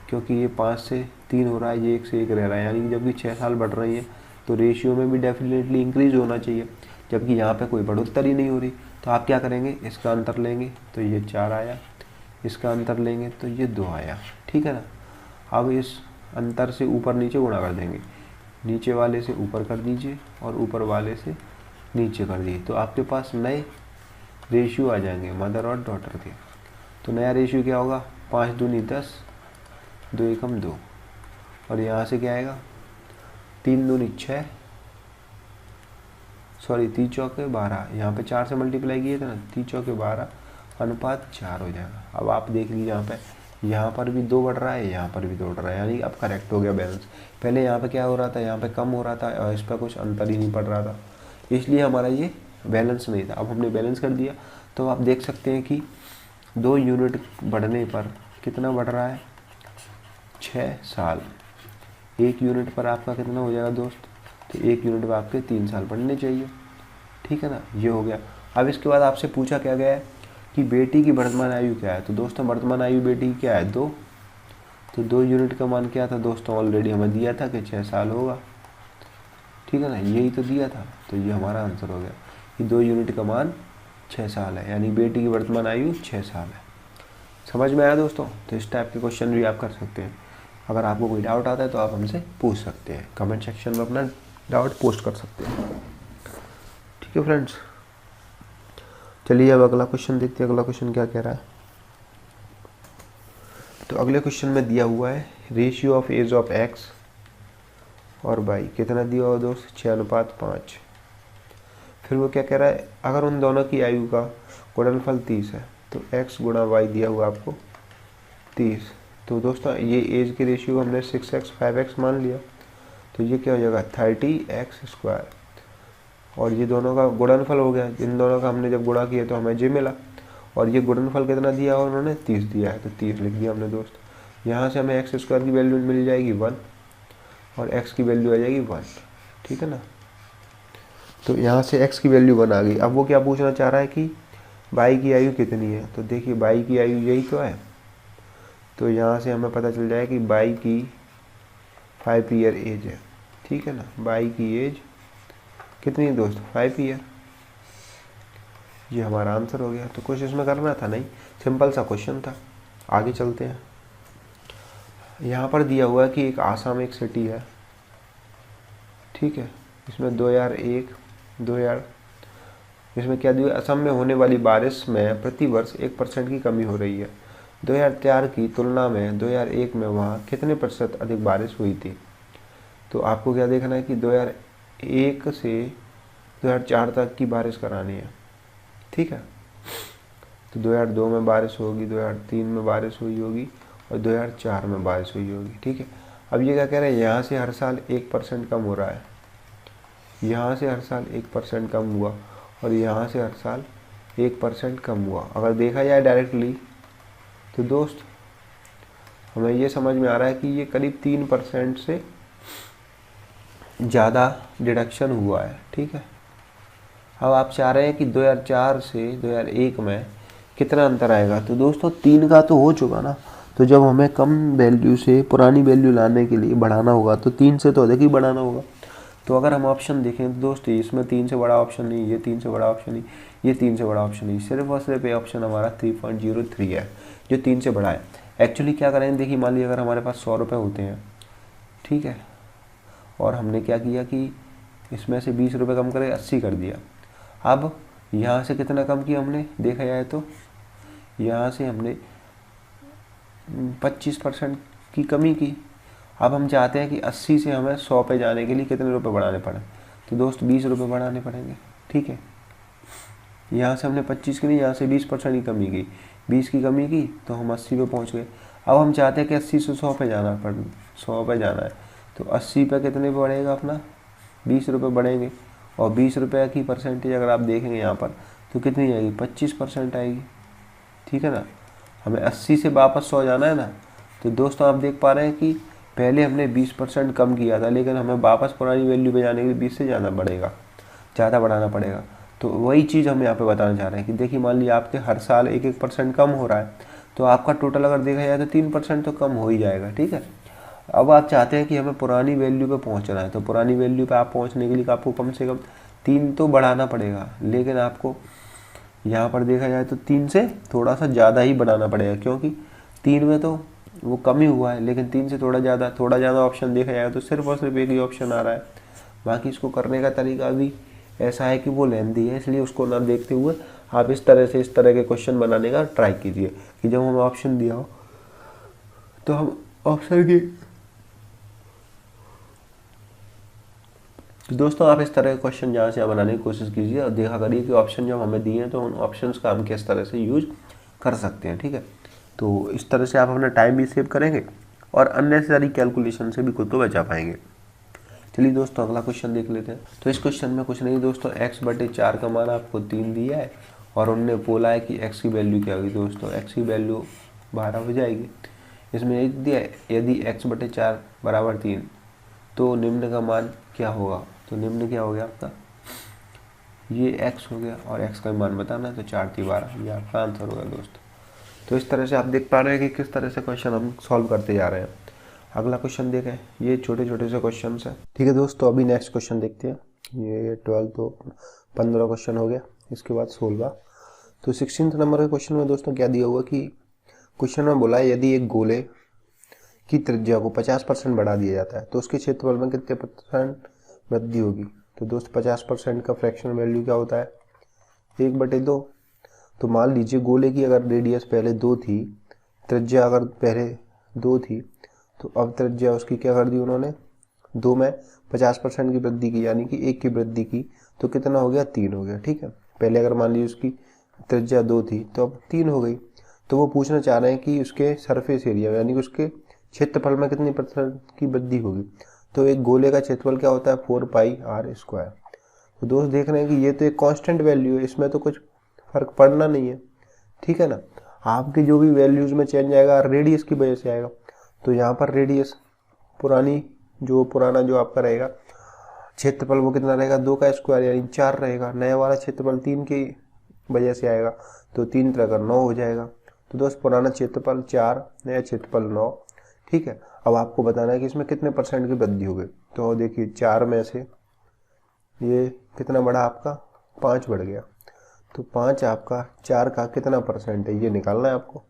क्योंकि ये 5 से 3 हो रहा है, ये 1 से 1 रह रहा है, यानी कि जबकि 6 साल बढ़ रही है तो रेशियो में भी डेफिनेटली इंक्रीज होना चाहिए, जबकि यहाँ पे कोई बढ़ोतरी नहीं हो रही। तो आप क्या करेंगे, इसका अंतर लेंगे तो ये 4 आया, इसका अंतर लेंगे तो ये 2 आया। ठीक है ना, अब इस अंतर से ऊपर नीचे गुणा कर देंगे, नीचे वाले से ऊपर कर दीजिए और ऊपर वाले से नीचे कर दीजिए, तो आपके पास नए रेशियो आ जाएंगे मदर और डॉटर के। तो नया रेशियो क्या होगा 5 दूनी 10, 2 एकम 2, और यहाँ से क्या आएगा 3 दूनी 6, सॉरी 3 चौके 12, यहाँ पे 4 से मल्टीप्लाई किए थे ना, 3 चौके 12 अनुपात 4 हो जाएगा। अब आप देख लीजिए यहाँ पर भी 2 बढ़ रहा है, यहाँ पर भी 2 बढ़ रहा है, यानी अब करेक्ट हो गया बैलेंस। पहले यहाँ पे क्या हो रहा था, यहाँ पे कम हो रहा था और इस पर कुछ अंतर ही नहीं पड़ रहा था, इसलिए हमारा ये बैलेंस नहीं था। अब हमने बैलेंस कर दिया तो आप देख सकते हैं कि 2 यूनिट बढ़ने पर कितना बढ़ रहा है 6 साल। 1 यूनिट पर आपका कितना हो जाएगा दोस्त, तो 1 यूनिट पर आपके 3 साल बढ़ने चाहिए। ठीक है ना, ये हो गया। अब इसके बाद आपसे पूछा क्या गया है कि बेटी की वर्तमान आयु क्या है। तो दोस्तों वर्तमान आयु बेटी की क्या है 2, तो 2 यूनिट का मान क्या था दोस्तों, ऑलरेडी हमें दिया था कि 6 साल होगा। ठीक है ना, यही तो दिया था, तो ये हमारा आंसर हो गया कि 2 यूनिट का मान 6 साल है, यानी बेटी की वर्तमान आयु 6 साल है। समझ में आया दोस्तों, तो इस टाइप के क्वेश्चन भी आप कर सकते हैं। अगर आपको कोई डाउट आता है तो आप हमसे पूछ सकते हैं, कमेंट सेक्शन में अपना डाउट पोस्ट कर सकते हैं। ठीक है फ्रेंड्स, चलिए अब अगला क्वेश्चन देखते हैं, अगला क्वेश्चन क्या कह रहा है। तो अगले क्वेश्चन में दिया हुआ है ratio of age of x और y कितना दिया हुआ दोस्त 6:5। फिर वो क्या कह रहा है, अगर उन दोनों की आयु का गुणनफल 30 है तो x गुणा वाई दिया हुआ आपको 30। तो दोस्तों ये एज की रेशियो हमने 6x 5x मान लिया, तो ये क्या हो जाएगा 30x²। और ये दोनों का गुणनफल हो गया, इन दोनों का हमने जब गुणा किया तो हमें जे मिला, और ये गुणनफल कितना दिया और उन्होंने 30 दिया है, तो 30 लिख दिया हमने दोस्त। यहाँ से हमें x² की वैल्यू मिल जाएगी 1 और x की वैल्यू आ जाएगी 1, ठीक है ना। तो यहाँ से x की वैल्यू 1 आ गई। अब वो क्या पूछना चाह रहा है कि बाई की आयु कितनी है, तो देखिए बाई की आयु यही तो है, तो यहाँ से हमें पता चल जाए कि बाई की 5 ईयर एज है, ठीक है ना। बाई की एज कितनी है दोस्त, 5 ईयर। ये हमारा आंसर हो गया। तो कुछ इसमें करना था नहीं, सिंपल सा क्वेश्चन था। आगे चलते हैं। यहाँ पर दिया हुआ है कि एक आसाम एक सिटी है, ठीक है। इसमें 2001 इसमें क्या दिया, असम में होने वाली बारिश में प्रतिवर्ष 1% की कमी हो रही है। 2004 की तुलना में 2001 में वहाँ कितने प्रतिशत अधिक बारिश हुई थी। तो आपको क्या देखना है कि 2001 से 2004 तक की बारिश करानी है, ठीक है। तो 2002 में बारिश होगी, 2003 में बारिश हुई होगी और 2004 में बारिश हुई होगी, ठीक है। अब ये क्या कह रहे हैं, यहाँ से हर साल 1% कम हो रहा है, यहाँ से हर साल 1% कम हुआ और यहाँ से हर साल 1% कम हुआ। अगर देखा जाए डायरेक्टली तो दोस्त हमें ये समझ में आ रहा है कि ये करीब 3% से ज़्यादा डिडक्शन हुआ है, ठीक है। अब आप चाह रहे हैं कि 2004 से 2001 में कितना अंतर आएगा, तो दोस्तों 3 का तो हो चुका ना। तो जब हमें कम वैल्यू से पुरानी वैल्यू लाने के लिए बढ़ाना होगा तो 3 से तो अधिक ही बढ़ाना होगा। तो अगर हम ऑप्शन देखें तो दोस्तों इसमें 3 से बड़ा ऑप्शन नहीं, ये 3 से बड़ा ऑप्शन नहीं, ये 3 से बड़ा ऑप्शन नहीं, सिर्फ और सिर्फ ये ऑप्शन हमारा 3.03 है जो 3 से बड़ा है। एक्चुअली क्या करें, देखिए मान लीजिए अगर हमारे पास 100 रुपये होते हैं, ठीक है, और हमने क्या किया कि इसमें से 20 रुपये कम करके 80 कर दिया। अब यहाँ से कितना कम किया हमने, देखा जाए तो यहाँ से हमने 25% की कमी की। अब हम चाहते हैं कि 80 से हमें 100 पे जाने के लिए कितने रुपए बढ़ाने पड़े, तो दोस्त 20 रुपये बढ़ाने पड़ेंगे, ठीक है। यहाँ से हमने 25 की नहीं, यहाँ से 20% की कमी की, 20 की कमी की तो हम 80 पे पहुँच गए। अब हम चाहते हैं कि 80 से 100 पे जाना 100 पे जाना है, तो 80 पे कितने बढ़ेगा अपना, 20 रुपये बढ़ेंगे। और 20 रुपये की परसेंटेज अगर आप देखेंगे यहाँ पर तो कितनी आएगी, 25% आएगी, ठीक है ना। हमें 80 से वापस 100 जाना है ना। तो दोस्तों आप देख पा रहे हैं कि पहले हमने 20% कम किया था, लेकिन हमें वापस पुरानी वैल्यू पे जाने के लिए 20 से ज़्यादा बढ़ाना पड़ेगा। तो वही चीज़ हम यहाँ पे बताना चाह रहे हैं कि देखिए मान लीजिए आपके हर साल 1% कम हो रहा है, तो आपका टोटल अगर देखा जाए तो 3% तो कम हो ही जाएगा, ठीक है। अब आप चाहते हैं कि हमें पुरानी वैल्यू पे पहुंचना है, तो पुरानी वैल्यू पे आप पहुंचने के लिए आपको कम से कम 3 तो बढ़ाना पड़ेगा, लेकिन आपको यहाँ पर देखा जाए तो 3 से थोड़ा सा ज़्यादा ही बढ़ाना पड़ेगा, क्योंकि 3 में तो वो कम ही हुआ है, लेकिन 3 से थोड़ा ज़्यादा ऑप्शन देखा जाए तो सिर्फ और सिर्फ एक ही ऑप्शन आ रहा है। बाकी इसको करने का तरीका भी ऐसा है कि वो लेंथी है, इसलिए उसको ना देखते हुए आप इस तरह के क्वेश्चन बनाने का ट्राई कीजिए कि जब हमें ऑप्शन दिया हो तो हम ऑप्शन की, तो दोस्तों आप इस तरह के क्वेश्चन जहाँ से बनाने की कोशिश कीजिए और देखा करिए कि ऑप्शन जब हमें दिए हैं तो उन ऑप्शंस का हम किस तरह से यूज कर सकते हैं, ठीक है। तो इस तरह से आप अपना टाइम भी सेव करेंगे और अननेसेसरी कैलकुलेशन से भी खुद को बचा पाएंगे। चलिए दोस्तों अगला क्वेश्चन देख लेते हैं। तो इस क्वेश्चन में कुछ नहीं दोस्तों, x/4 का मान आपको 3 दिया है और उन्होंने बोला है कि x की वैल्यू क्या होगी। दोस्तों x की वैल्यू 12 हो जाएगी। इसमें एक दिया यदि x/4 बराबर 3 तो निम्न का मान क्या होगा। तो निम्न क्या हो गया आपका, ये x हो गया और x का मान बताना है, तो 4×3=12, ये आपका आंसर होगा दोस्तों। तो इस तरह से आप देख पा रहे हैं कि किस तरह से क्वेश्चन हम सॉल्व करते जा रहे हैं। अगला क्वेश्चन देखें, ये छोटे छोटे से क्वेश्चन है, ठीक है दोस्तों। अभी नेक्स्ट क्वेश्चन देखते हैं। ये 12 तो 15 क्वेश्चन हो गया, इसके बाद 16। तो 16 नंबर के क्वेश्चन में दोस्तों क्या दिया हुआ कि क्वेश्चन में बोला है यदि एक गोले की त्रिज्या को 50% बढ़ा दिया जाता है तो उसके क्षेत्रफल में कितने % वृद्धि होगी। तो दोस्त 50% का फ्रैक्शन वैल्यू क्या होता है, 1/2। तो मान लीजिए गोले की अगर रेडियस पहले 2 थी, त्रिज्या अगर पहले 2 थी, तो अब त्रिज्या उसकी क्या कर दी उन्होंने, 2 में 50% की वृद्धि की, यानी कि 1 की वृद्धि की, तो कितना हो गया, 3 हो गया। ठीक है, पहले अगर मान लीजिए उसकी त्रिज्या 2 थी तो अब 3 हो गई। तो वो पूछना चाह रहे हैं कि उसके सरफेस एरिया यानी कि उसके क्षेत्रफल में कितनी % की वृद्धि होगी। तो एक गोले का क्षेत्रफल क्या होता है, 4πr²। तो दोस्त देख रहे हैं कि ये तो एक कांस्टेंट वैल्यू है, इसमें तो कुछ फर्क पड़ना नहीं है। ठीक है ना, आपकी जो भी वैल्यूज में चेंज आएगा रेडियस की वजह से आएगा। तो यहाँ पर रेडियस पुराना जो आपका रहेगा क्षेत्रफल वो कितना रहेगा, 2 का स्क्वायर यानी 4 रहेगा। नया वाला क्षेत्रफल 3 की वजह से आएगा, तो 3 तरह का 9 हो जाएगा। तो दोस्त पुराना क्षेत्रफल 4, नया क्षेत्रफल 9। ठीक है, अब आपको बताना है कि इसमें कितने % की वृद्धि होगी। तो देखिए 4 में से ये कितना बढ़ा आपका, 5 बढ़ गया। तो 5 आपका 4 का कितना % है ये निकालना है आपको।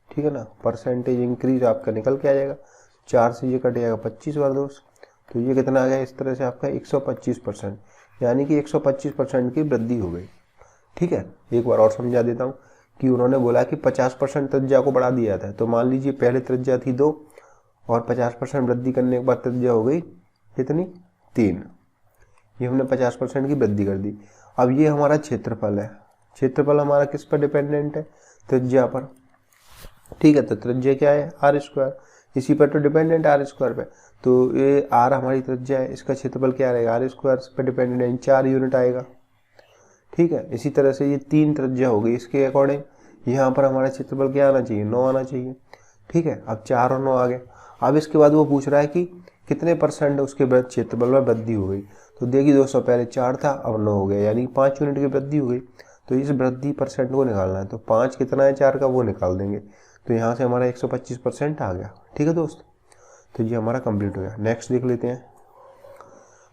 ठीक है ना, परसेंटेज इंक्रीज आपका निकल के आ जाएगा। 4 से ये कट जाएगा 25 बार दोस्त। तो ये कितना आ गया, इस तरह से आपका 125%, यानी कि 125% की वृद्धि हो गई। ठीक है, एक बार और समझा देता हूँ कि उन्होंने बोला कि 50% त्रिज्या को बढ़ा दिया था। तो मान लीजिए पहले त्रिज्या थी 2 और 50% वृद्धि करने के बाद त्रिज्या हो गई कितनी, 3। ये हमने 50% की वृद्धि कर दी। अब ये हमारा क्षेत्रफल है, क्षेत्रफल हमारा किस पर डिपेंडेंट है, त्रिज्या पर। ठीक है, तो त्रिज्या क्या है, r², इसी पर तो डिपेंडेंट r² पे। तो ये r हमारी त्रिज्या है, इसका क्षेत्रफल क्या रहेगा, r² पर डिपेंडेंट है, 4 यूनिट आएगा। ठीक है, इसी तरह से ये 3 त्रिज्या हो गई, इसके अकॉर्डिंग यहाँ पर हमारा क्षेत्रफल क्या आना चाहिए, 9 आना चाहिए। ठीक है, अब 4 और 9 आ गए। अब इसके बाद वो पूछ रहा है कि कितने % उसके क्षेत्रफल में वृद्धि हो गई। तो देखिए दोस्तों, पहले 4 था अब 9 हो गया, यानी 5 यूनिट की वृद्धि हो गई। तो इस वृद्धि % को निकालना है, तो 5 कितना है 4 का वो निकाल देंगे। तो यहाँ से हमारा 125% आ गया। ठीक है दोस्त, तो ये हमारा कंप्लीट हो गया। नेक्स्ट देख लेते हैं।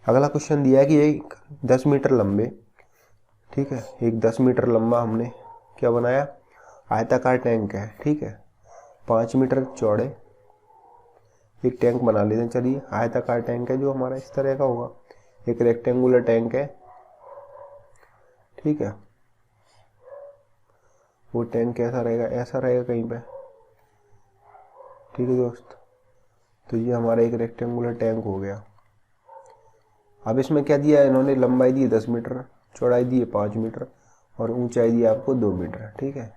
अगला क्वेश्चन दिया है कि एक 10 मीटर लंबे, ठीक है, एक 10 मीटर लंबा हमने क्या बनाया, आयताकार टैंक है। ठीक है, 5 मीटर चौड़े एक टैंक बना लेते हैं। चलिए, आयताकार टैंक है जो हमारा इस तरह का होगा, एक रेक्टेंगुलर टैंक है। ठीक है, वो टैंक कैसा रहेगा, ऐसा रहेगा कहीं पे। ठीक है दोस्त, तो ये हमारा एक रेक्टेंगुलर टैंक हो गया। अब इसमें क्या दिया है इन्होंने, लंबाई दी 10 मीटर, चौड़ाई दी है 5 मीटर और ऊंचाई दी आपको 2 मीटर। ठीक है,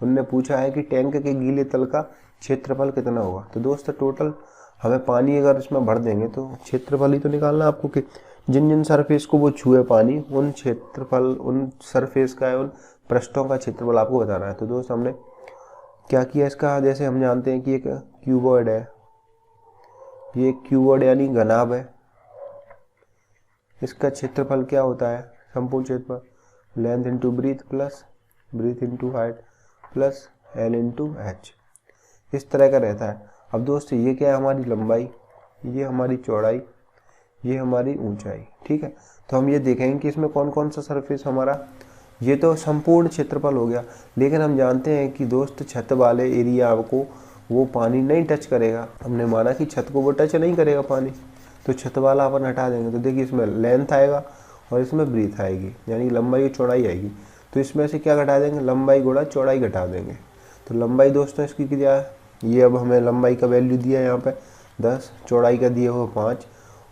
उनने पूछा है कि टैंक के गीले तल का क्षेत्रफल कितना होगा। तो दोस्त टोटल हमें पानी अगर इसमें भर देंगे तो क्षेत्रफल ही तो निकालना आपको कि जिन जिन सरफेस को वो छुए पानी, उन क्षेत्रफल, उन सरफेस का, उन पृष्ठों का क्षेत्रफल आपको बताना है। तो दोस्त हमने क्या किया इसका, जैसे हम जानते हैं कि एक क्यूबॉइड है, ये क्यूबॉइड यानी घनाभ है। इसका क्षेत्रफल क्या होता है, संपूर्ण क्षेत्रफल length into breadth plus breadth into height plus L into H, इस तरह का रहता है। अब दोस्त ये क्या है, हमारी लंबाई, ये हमारी चौड़ाई, ये हमारी ऊंचाई। ठीक है, तो हम ये देखेंगे कि इसमें कौन कौन सा सरफेस हमारा, ये तो संपूर्ण क्षेत्रफल हो गया। लेकिन हम जानते हैं कि दोस्त छत वाले एरिया को वो पानी नहीं टच करेगा। हमने माना कि छत को वो टच नहीं करेगा पानी, तो छत वाला अपन हटा देंगे। तो देखिए इसमें लेंथ आएगा और इसमें ब्रीथ आएगी, यानी लंबाई और चौड़ाई आएगी। तो इसमें से क्या घटा देंगे, लंबाई गुणा चौड़ाई घटा देंगे। तो लंबाई दोस्तों इसकी क्या है, ये अब हमें लंबाई का वैल्यू दिया है यहाँ पे 10, चौड़ाई का दिया हुआ 5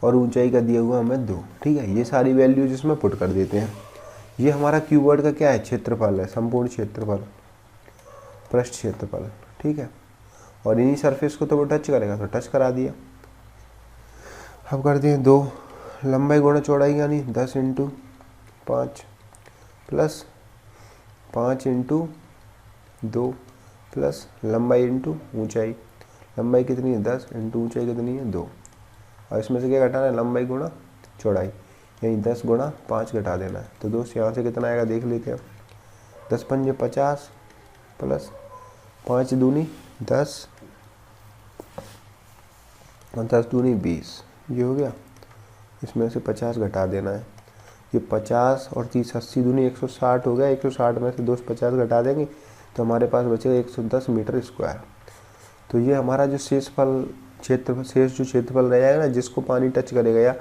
और ऊंचाई का दिया हुआ हमें 2। ठीक है, ये सारी वैल्यूज इसमें पुट कर देते हैं। ये हमारा क्यूबॉइड का क्या है, क्षेत्रफल है, संपूर्ण क्षेत्रफल, पृष्ठ क्षेत्रफल। ठीक है, और इन्हीं सरफेस को तो वो टच करेगा, तो टच करा दिया। अब कर दिए 2 लंबाई गुणा चौड़ाई, यानी 10 इंटू 5 प्लस 5 इंटू 2 प्लस लंबाई इंटू ऊंचाई, लंबाई कितनी है 10 इंटू ऊंचाई कितनी है 2, और इसमें से क्या घटाना है, लंबाई गुणा चौड़ाई, यानी 10 गुणा 5 घटा देना है। तो दोस्त यहाँ से कितना आएगा देख लेते हैं, 10 पंजे 50 प्लस 5 दूनी 10 और 10 दूनी 20, ये हो गया। इसमें से 50 घटा देना है, ये 50 और 30 80 दूनी 160 हो गया। 160 में से दोस्त 50 घटा देंगे तो हमारे पास बचेगा 110 मीटर स्क्वायर। तो ये हमारा जो शेष जो क्षेत्रफल रह जाएगा ना, जिसको पानी टच करेगा या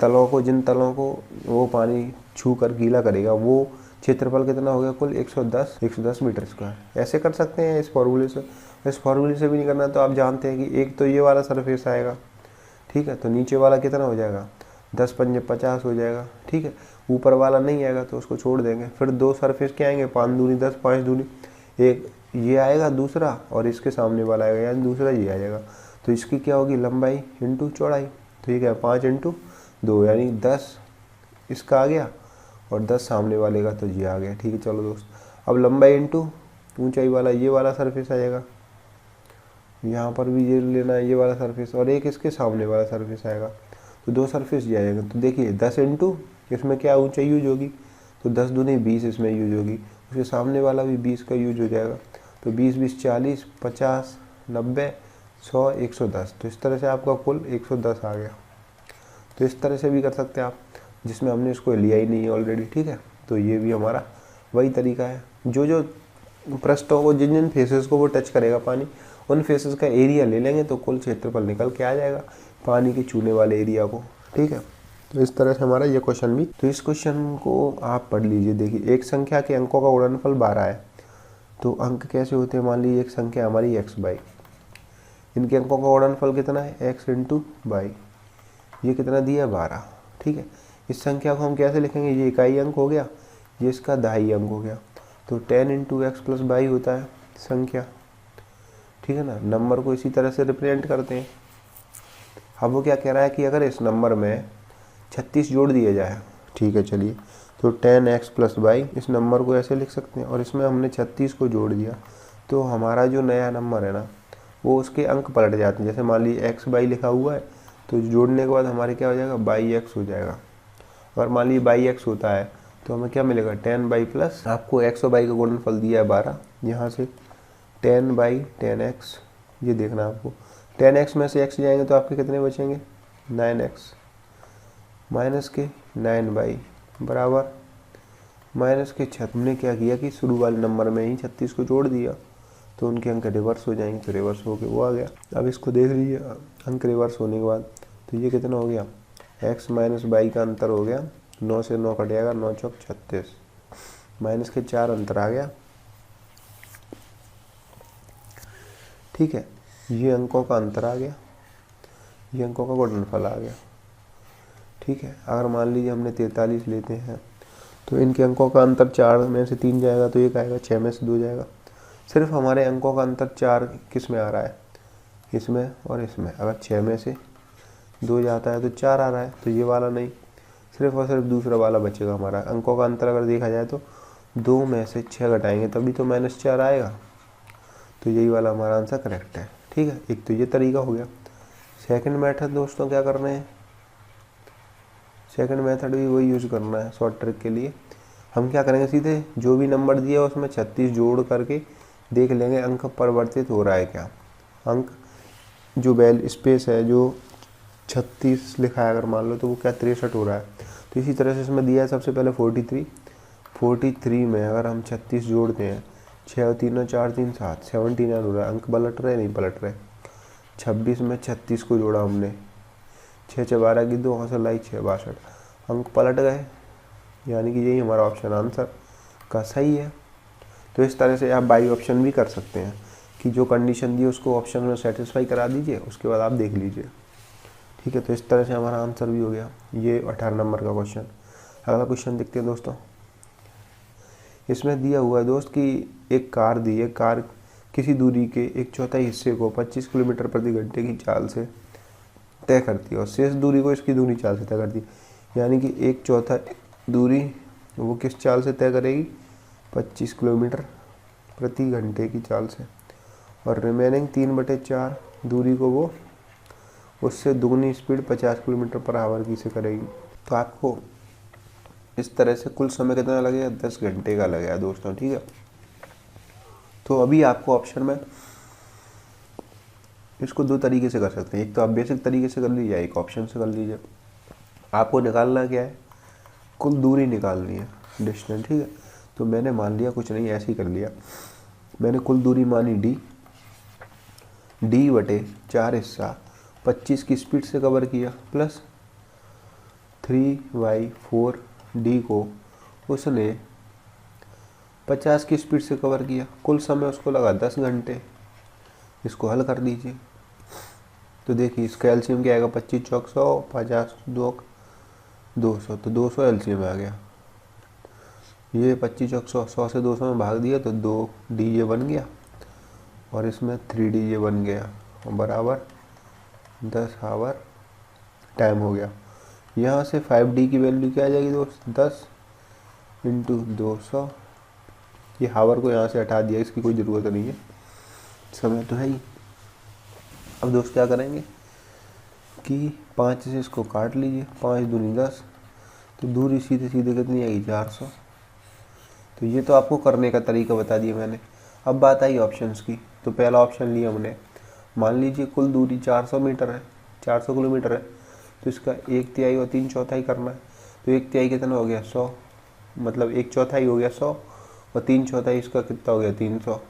तलों को, जिन तलों को वो पानी छू कर गीला करेगा, वो क्षेत्रफल कितना हो गया कुल 110 मीटर स्क्वायर। ऐसे कर सकते हैं इस फॉर्मूले से। इस फॉर्मूले से भी नहीं करना तो आप जानते हैं कि एक तो ये वाला सरफेस आएगा, ठीक है, तो नीचे वाला कितना हो जाएगा 10 पंजे 50 हो जाएगा। ठीक है, ऊपर वाला नहीं आएगा तो उसको छोड़ देंगे। फिर दो सरफेस क्या आएंगे, 5 दूनी 10, 5 दूनी एक ये आएगा दूसरा और इसके सामने वाला आएगा, यानी दूसरा ये आ जाएगा। तो इसकी क्या होगी, लंबाई इंटू चौड़ाई। तो ये क्या है, 5 इंटू 2 यानी 10 इसका आ गया और 10 सामने वाले का, तो ये आ गया। ठीक है चलो दोस्त, अब लंबाई इंटू ऊंचाई वाला ये वाला सरफेस आ जाएगा, यहाँ पर भी ये लेना है ये वाला सरफेस, और एक इसके सामने वाला सरफेस आएगा। तो दो सरफेस ये आएगा। तो देखिए 10 इंटू इसमें क्या ऊंचाई यूज होगी, तो 10 दूनी 20 इसमें यूज होगी, उसके सामने वाला भी 20 का यूज हो जाएगा। तो 20 20 40 50 90 100 110। तो इस तरह से आपका कुल 110 आ गया। तो इस तरह से भी कर सकते हैं आप, जिसमें हमने इसको लिया ही नहीं है ऑलरेडी। ठीक है, तो ये भी हमारा वही तरीका है। जो जो पृष्ठों को, जिन जिन फेसेस को वो टच करेगा पानी, उन फेसेस का एरिया ले लेंगे तो कुल क्षेत्रफल निकल के आ जाएगा पानी के छूने वाले एरिया को। ठीक है, तो इस तरह से हमारा ये क्वेश्चन भी। तो इस क्वेश्चन को आप पढ़ लीजिए। देखिए एक संख्या के अंकों का गुणनफल 12 है, तो अंक कैसे होते हैं, मान लीजिए एक संख्या हमारी x बाई, इनके अंकों का गुणनफल कितना है, x इंटू बाई, ये कितना दिया 12। ठीक है, इस संख्या को हम कैसे लिखेंगे, ये इकाई अंक हो गया, ये इसका दहाई अंक हो गया। तो 10 इंटू एक्स प्लस बाई होता है संख्या। ठीक है ना, नंबर को इसी तरह से रिप्रेजेंट करते हैं। अब वो क्या कह रहा है कि अगर इस नंबर में 36 जोड़ दिया जाए। ठीक है चलिए, तो 10x प्लस बाई, इस नंबर को ऐसे लिख सकते हैं, और इसमें हमने 36 को जोड़ दिया, तो हमारा जो नया नंबर है ना, वो उसके अंक पलट जाते हैं। जैसे मान लीजिए x बाई लिखा हुआ है, तो जोड़ने के बाद हमारे क्या हो जाएगा, बाई एक्स हो जाएगा। अगर मान लीजिए बाई एक्स होता है तो हमें क्या मिलेगा, 10 बाई प्लस, आपको x और बाई का गुणनफल दिया है 12, यहाँ से 10 बाई 10x, ये देखना आपको। 10x में से x जाएंगे तो आपके कितने बचेंगे, 9x, माइनस के 9 बाई बराबर माइनस के 6। हमने क्या किया कि शुरू वाले नंबर में ही 36 को जोड़ दिया, तो उनके अंक रिवर्स हो जाएंगे, तो रिवर्स हो के वो आ गया। अब इसको देख लीजिए, अंक रिवर्स होने के बाद तो ये कितना हो गया, x माइनस बाई का अंतर हो गया, 9 से 9 कट जाएगा, 9 चौक 36, माइनस के 4 अंतर आ गया। ठीक है, ये अंकों का अंतर आ गया, ये अंकों का गुणनफल आ गया। ठीक है, अगर मान लीजिए हमने 43 लेते हैं, तो इनके अंकों का अंतर 4 में से 3 जाएगा, तो एक आएगा, 6 में से 2 जाएगा। सिर्फ हमारे अंकों का अंतर 4 किस में आ रहा है, इसमें और इसमें। अगर 6 में से 2 जाता है तो 4 आ रहा है, तो ये वाला नहीं, सिर्फ और सिर्फ दूसरा वाला बचेगा हमारा। अंकों का अंतर अगर देखा जाए तो 2 में से 6 घटाएंगे तभी तो -4 आएगा, तो यही वाला हमारा आंसर करेक्ट है। ठीक है, एक तो ये तरीका हो गया। सेकंड मेथड दोस्तों क्या करना है, सेकंड मेथड भी वही यूज़ करना है शॉर्ट ट्रिक के लिए। हम क्या करेंगे, सीधे जो भी नंबर दिया है उसमें 36 जोड़ करके देख लेंगे अंक परिवर्तित हो रहा है क्या। अंक जो बैल स्पेस है, जो 36 लिखा है अगर मान लो, तो वो क्या 63 हो रहा है। तो इसी तरह से इसमें दिया है सबसे पहले 43 में अगर हम 36 जोड़ते हैं, 6 और 3 4 3 7, 79 हो रहा है। अंक पलट रहे नहीं पलट रहे। 26 में 36 को जोड़ा हमने, 6 6 12 की 2 हौसला लाई 6 62, अंक पलट गए, यानी कि यही हमारा ऑप्शन आंसर का सही है। तो इस तरह से आप बाई ऑप्शन भी कर सकते हैं कि जो कंडीशन दी उसको ऑप्शन में सेटिस्फाई करा दीजिए, उसके बाद आप देख लीजिए। ठीक है, तो इस तरह से हमारा आंसर भी हो गया। ये 18 नंबर का क्वेश्चन। अगला क्वेश्चन देखते हैं दोस्तों। इसमें दिया हुआ है दोस्त कि एक कार दी है, कार किसी दूरी के 1/4 हिस्से को 25 किलोमीटर प्रति घंटे की चाल से तय करती है और शेष दूरी को इसकी दूरी चाल से तय करती है। यानी कि 1/4 दूरी वो किस चाल से तय करेगी, 25 किलोमीटर प्रति घंटे की चाल से, और रिमेनिंग 3/4 दूरी को वो उससे दुगनी स्पीड 50 किलोमीटर पर आवर की से करेगी। तो आपको इस तरह से कुल समय कितना लगेगा, 10 घंटे का लगेगा दोस्तों। ठीक है, तो अभी आपको ऑप्शन में इसको 2 तरीके से कर सकते हैं। एक तो आप बेसिक तरीके से कर लीजिए, एक ऑप्शन से कर लीजिए। आपको निकालना क्या है, कुल दूरी निकालनी है, डिस्टेंस। ठीक है, तो मैंने मान लिया कुछ नहीं, ऐसे ही कर लिया। मैंने कुल दूरी मानी d/4 हिस्सा 25 की स्पीड से कवर किया, प्लस 3/4 d को उसने 50 की स्पीड से कवर किया। कुल समय उसको लगा 10 घंटे। इसको हल कर दीजिए तो देखिए इसका एलसीएम क्या आएगा, 25 चौक 100, 50 2 200, तो 200 एलसीएम में आ गया। ये 25 चौक 100, 100 से 200 में भाग दिया तो 2 डीजे बन गया और इसमें 3 डीजे बन गया और बराबर 10 आवर टाइम हो गया। यहाँ से 5D की वैल्यू क्या आ जाएगी दोस्त, 10 इंटू 200। ये हावर को यहाँ से हटा दिया, इसकी कोई ज़रूरत नहीं है, समय तो है ही। अब दोस्त क्या करेंगे कि 5 से इसको काट लीजिए, 5 दूनी 10, तो दूरी सीधे सीधे कितनी आएगी, 400। तो ये तो आपको करने का तरीका बता दिया मैंने। अब बात आई ऑप्शंस की, तो पहला ऑप्शन लिया हमने, मान लीजिए कुल दूरी 400 मीटर है, 400 किलोमीटर है, तो इसका 1/3 और 3/4 करना है। तो 1/3 कितना हो गया, 100, मतलब 1/4 हो गया 100 और 3/4 इसका कितना हो गया, 300।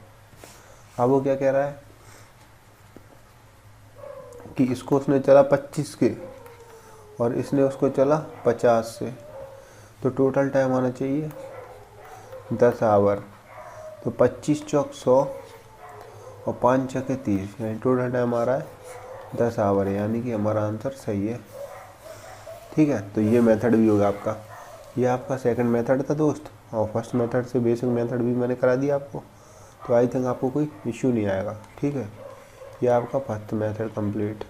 अब वो क्या कह रहा है कि इसको उसने चला 25 के और इसने उसको चला 50 से, तो टोटल टाइम आना चाहिए 10 आवर। तो 25 चौक 100 और 5 चौके 30, यानी टोटल टाइम आ रहा है 10 आवर, यानी कि हमारा आंसर सही है। ठीक है, तो ये मेथड भी होगा आपका। ये आपका सेकंड मेथड था दोस्त, और फर्स्ट मेथड से बेसिक मेथड भी मैंने करा दिया आपको, तो आई थिंक आपको कोई इश्यू नहीं आएगा। ठीक है, ये आपका फर्स्ट मेथड कंप्लीट।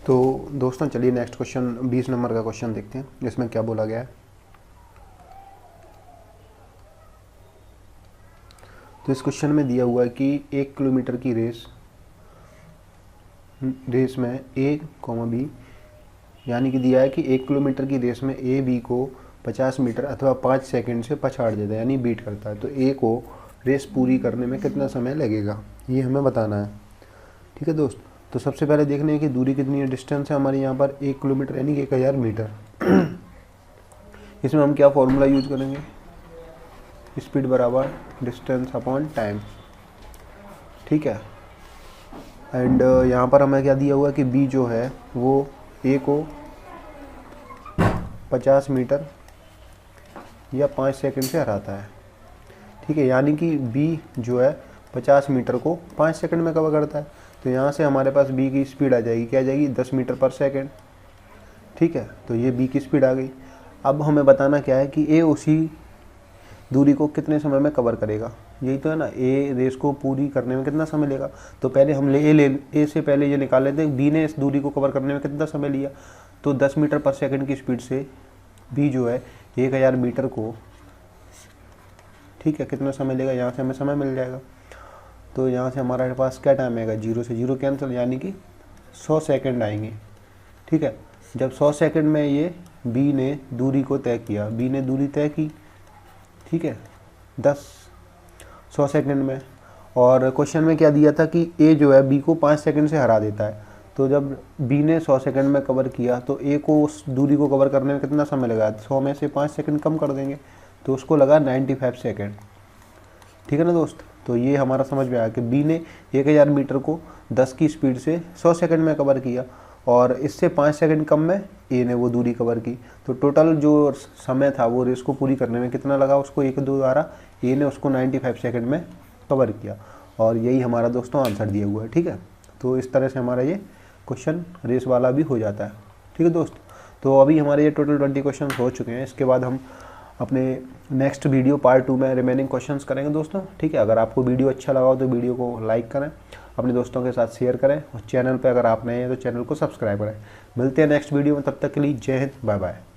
तो दोस्तों चलिए नेक्स्ट क्वेश्चन 20 नंबर का क्वेश्चन देखते हैं, इसमें क्या बोला गया है। तो इस क्वेश्चन में दिया हुआ है कि 1 किलोमीटर की रेस में A, B, यानी कि दिया है कि 1 किलोमीटर की रेस में A B को 50 मीटर अथवा 5 सेकंड से पछाड़ देता है, यानी बीट करता है। तो A को रेस पूरी करने में कितना समय लगेगा, ये हमें बताना है। ठीक है दोस्त, तो सबसे पहले देखने हैं कि दूरी कितनी है। डिस्टेंस है हमारे यहाँ पर 1 किलोमीटर यानी कि 1000 मीटर। इसमें हम क्या फॉर्मूला यूज करेंगे, स्पीड बराबर डिस्टेंस अपॉन टाइम। ठीक है, एंड यहाँ पर हमें क्या दिया हुआ है कि B जो है वो A को 50 मीटर या 5 सेकंड से हराता है। ठीक है, यानी कि B जो है 50 मीटर को 5 सेकंड में कवर करता है। तो यहाँ से हमारे पास B की स्पीड आ जाएगी, क्या आ जाएगी, 10 मीटर पर सेकंड। ठीक है, तो ये B की स्पीड आ गई। अब हमें बताना क्या है कि A उसी दूरी को कितने समय में कवर करेगा, यही तो है ना। A रेस को पूरी करने में कितना समय लेगा, तो पहले हम A से पहले ये निकाल लेते हैं B ने इस दूरी को कवर करने में कितना समय लिया। तो 10 मीटर पर सेकंड की स्पीड से B जो है 1000 मीटर को, ठीक है, कितना समय लेगा, यहाँ से हमें समय मिल जाएगा। तो यहाँ से हमारे पास क्या टाइम आएगा, 0 से 0 कैंसिल, यानी कि 100 सेकंड आएंगे। ठीक है, जब 100 सेकंड में ये B ने दूरी को तय किया, B ने दूरी तय की, ठीक है, 100 सेकंड में। और क्वेश्चन में क्या दिया था कि A जो है B को 5 सेकंड से हरा देता है। तो जब B ने 100 सेकंड में कवर किया तो A को उस दूरी को कवर करने में कितना समय लगा, 100 में से 5 सेकंड कम कर देंगे तो उसको लगा 95 सेकंड। ठीक है ना दोस्त, तो ये हमारा समझ में आया कि B ने 1000 मीटर को 10 की स्पीड से 100 सेकंड में कवर किया और इससे 5 सेकंड कम में A ने वो दूरी कवर की। तो टोटल जो समय था वो रेस को पूरी करने में कितना लगा उसको, 1 2 द्वारा A ने उसको 95 सेकंड में कवर किया। और यही हमारा दोस्तों आंसर दिया हुआ है। ठीक है, तो इस तरह से हमारा ये क्वेश्चन रेस वाला भी हो जाता है। ठीक है दोस्त, तो अभी हमारे ये टोटल 20 क्वेश्चन हो चुके हैं। इसके बाद हम अपने नेक्स्ट वीडियो पार्ट 2 में रिमेनिंग क्वेश्चंस करेंगे दोस्तों। ठीक है, अगर आपको वीडियो अच्छा लगा हो तो वीडियो को लाइक करें, अपने दोस्तों के साथ शेयर करें और चैनल पे अगर आप नए हैं तो चैनल को सब्सक्राइब करें। मिलते हैं नेक्स्ट वीडियो में, तब तक के लिए जय हिंद, बाय बाय।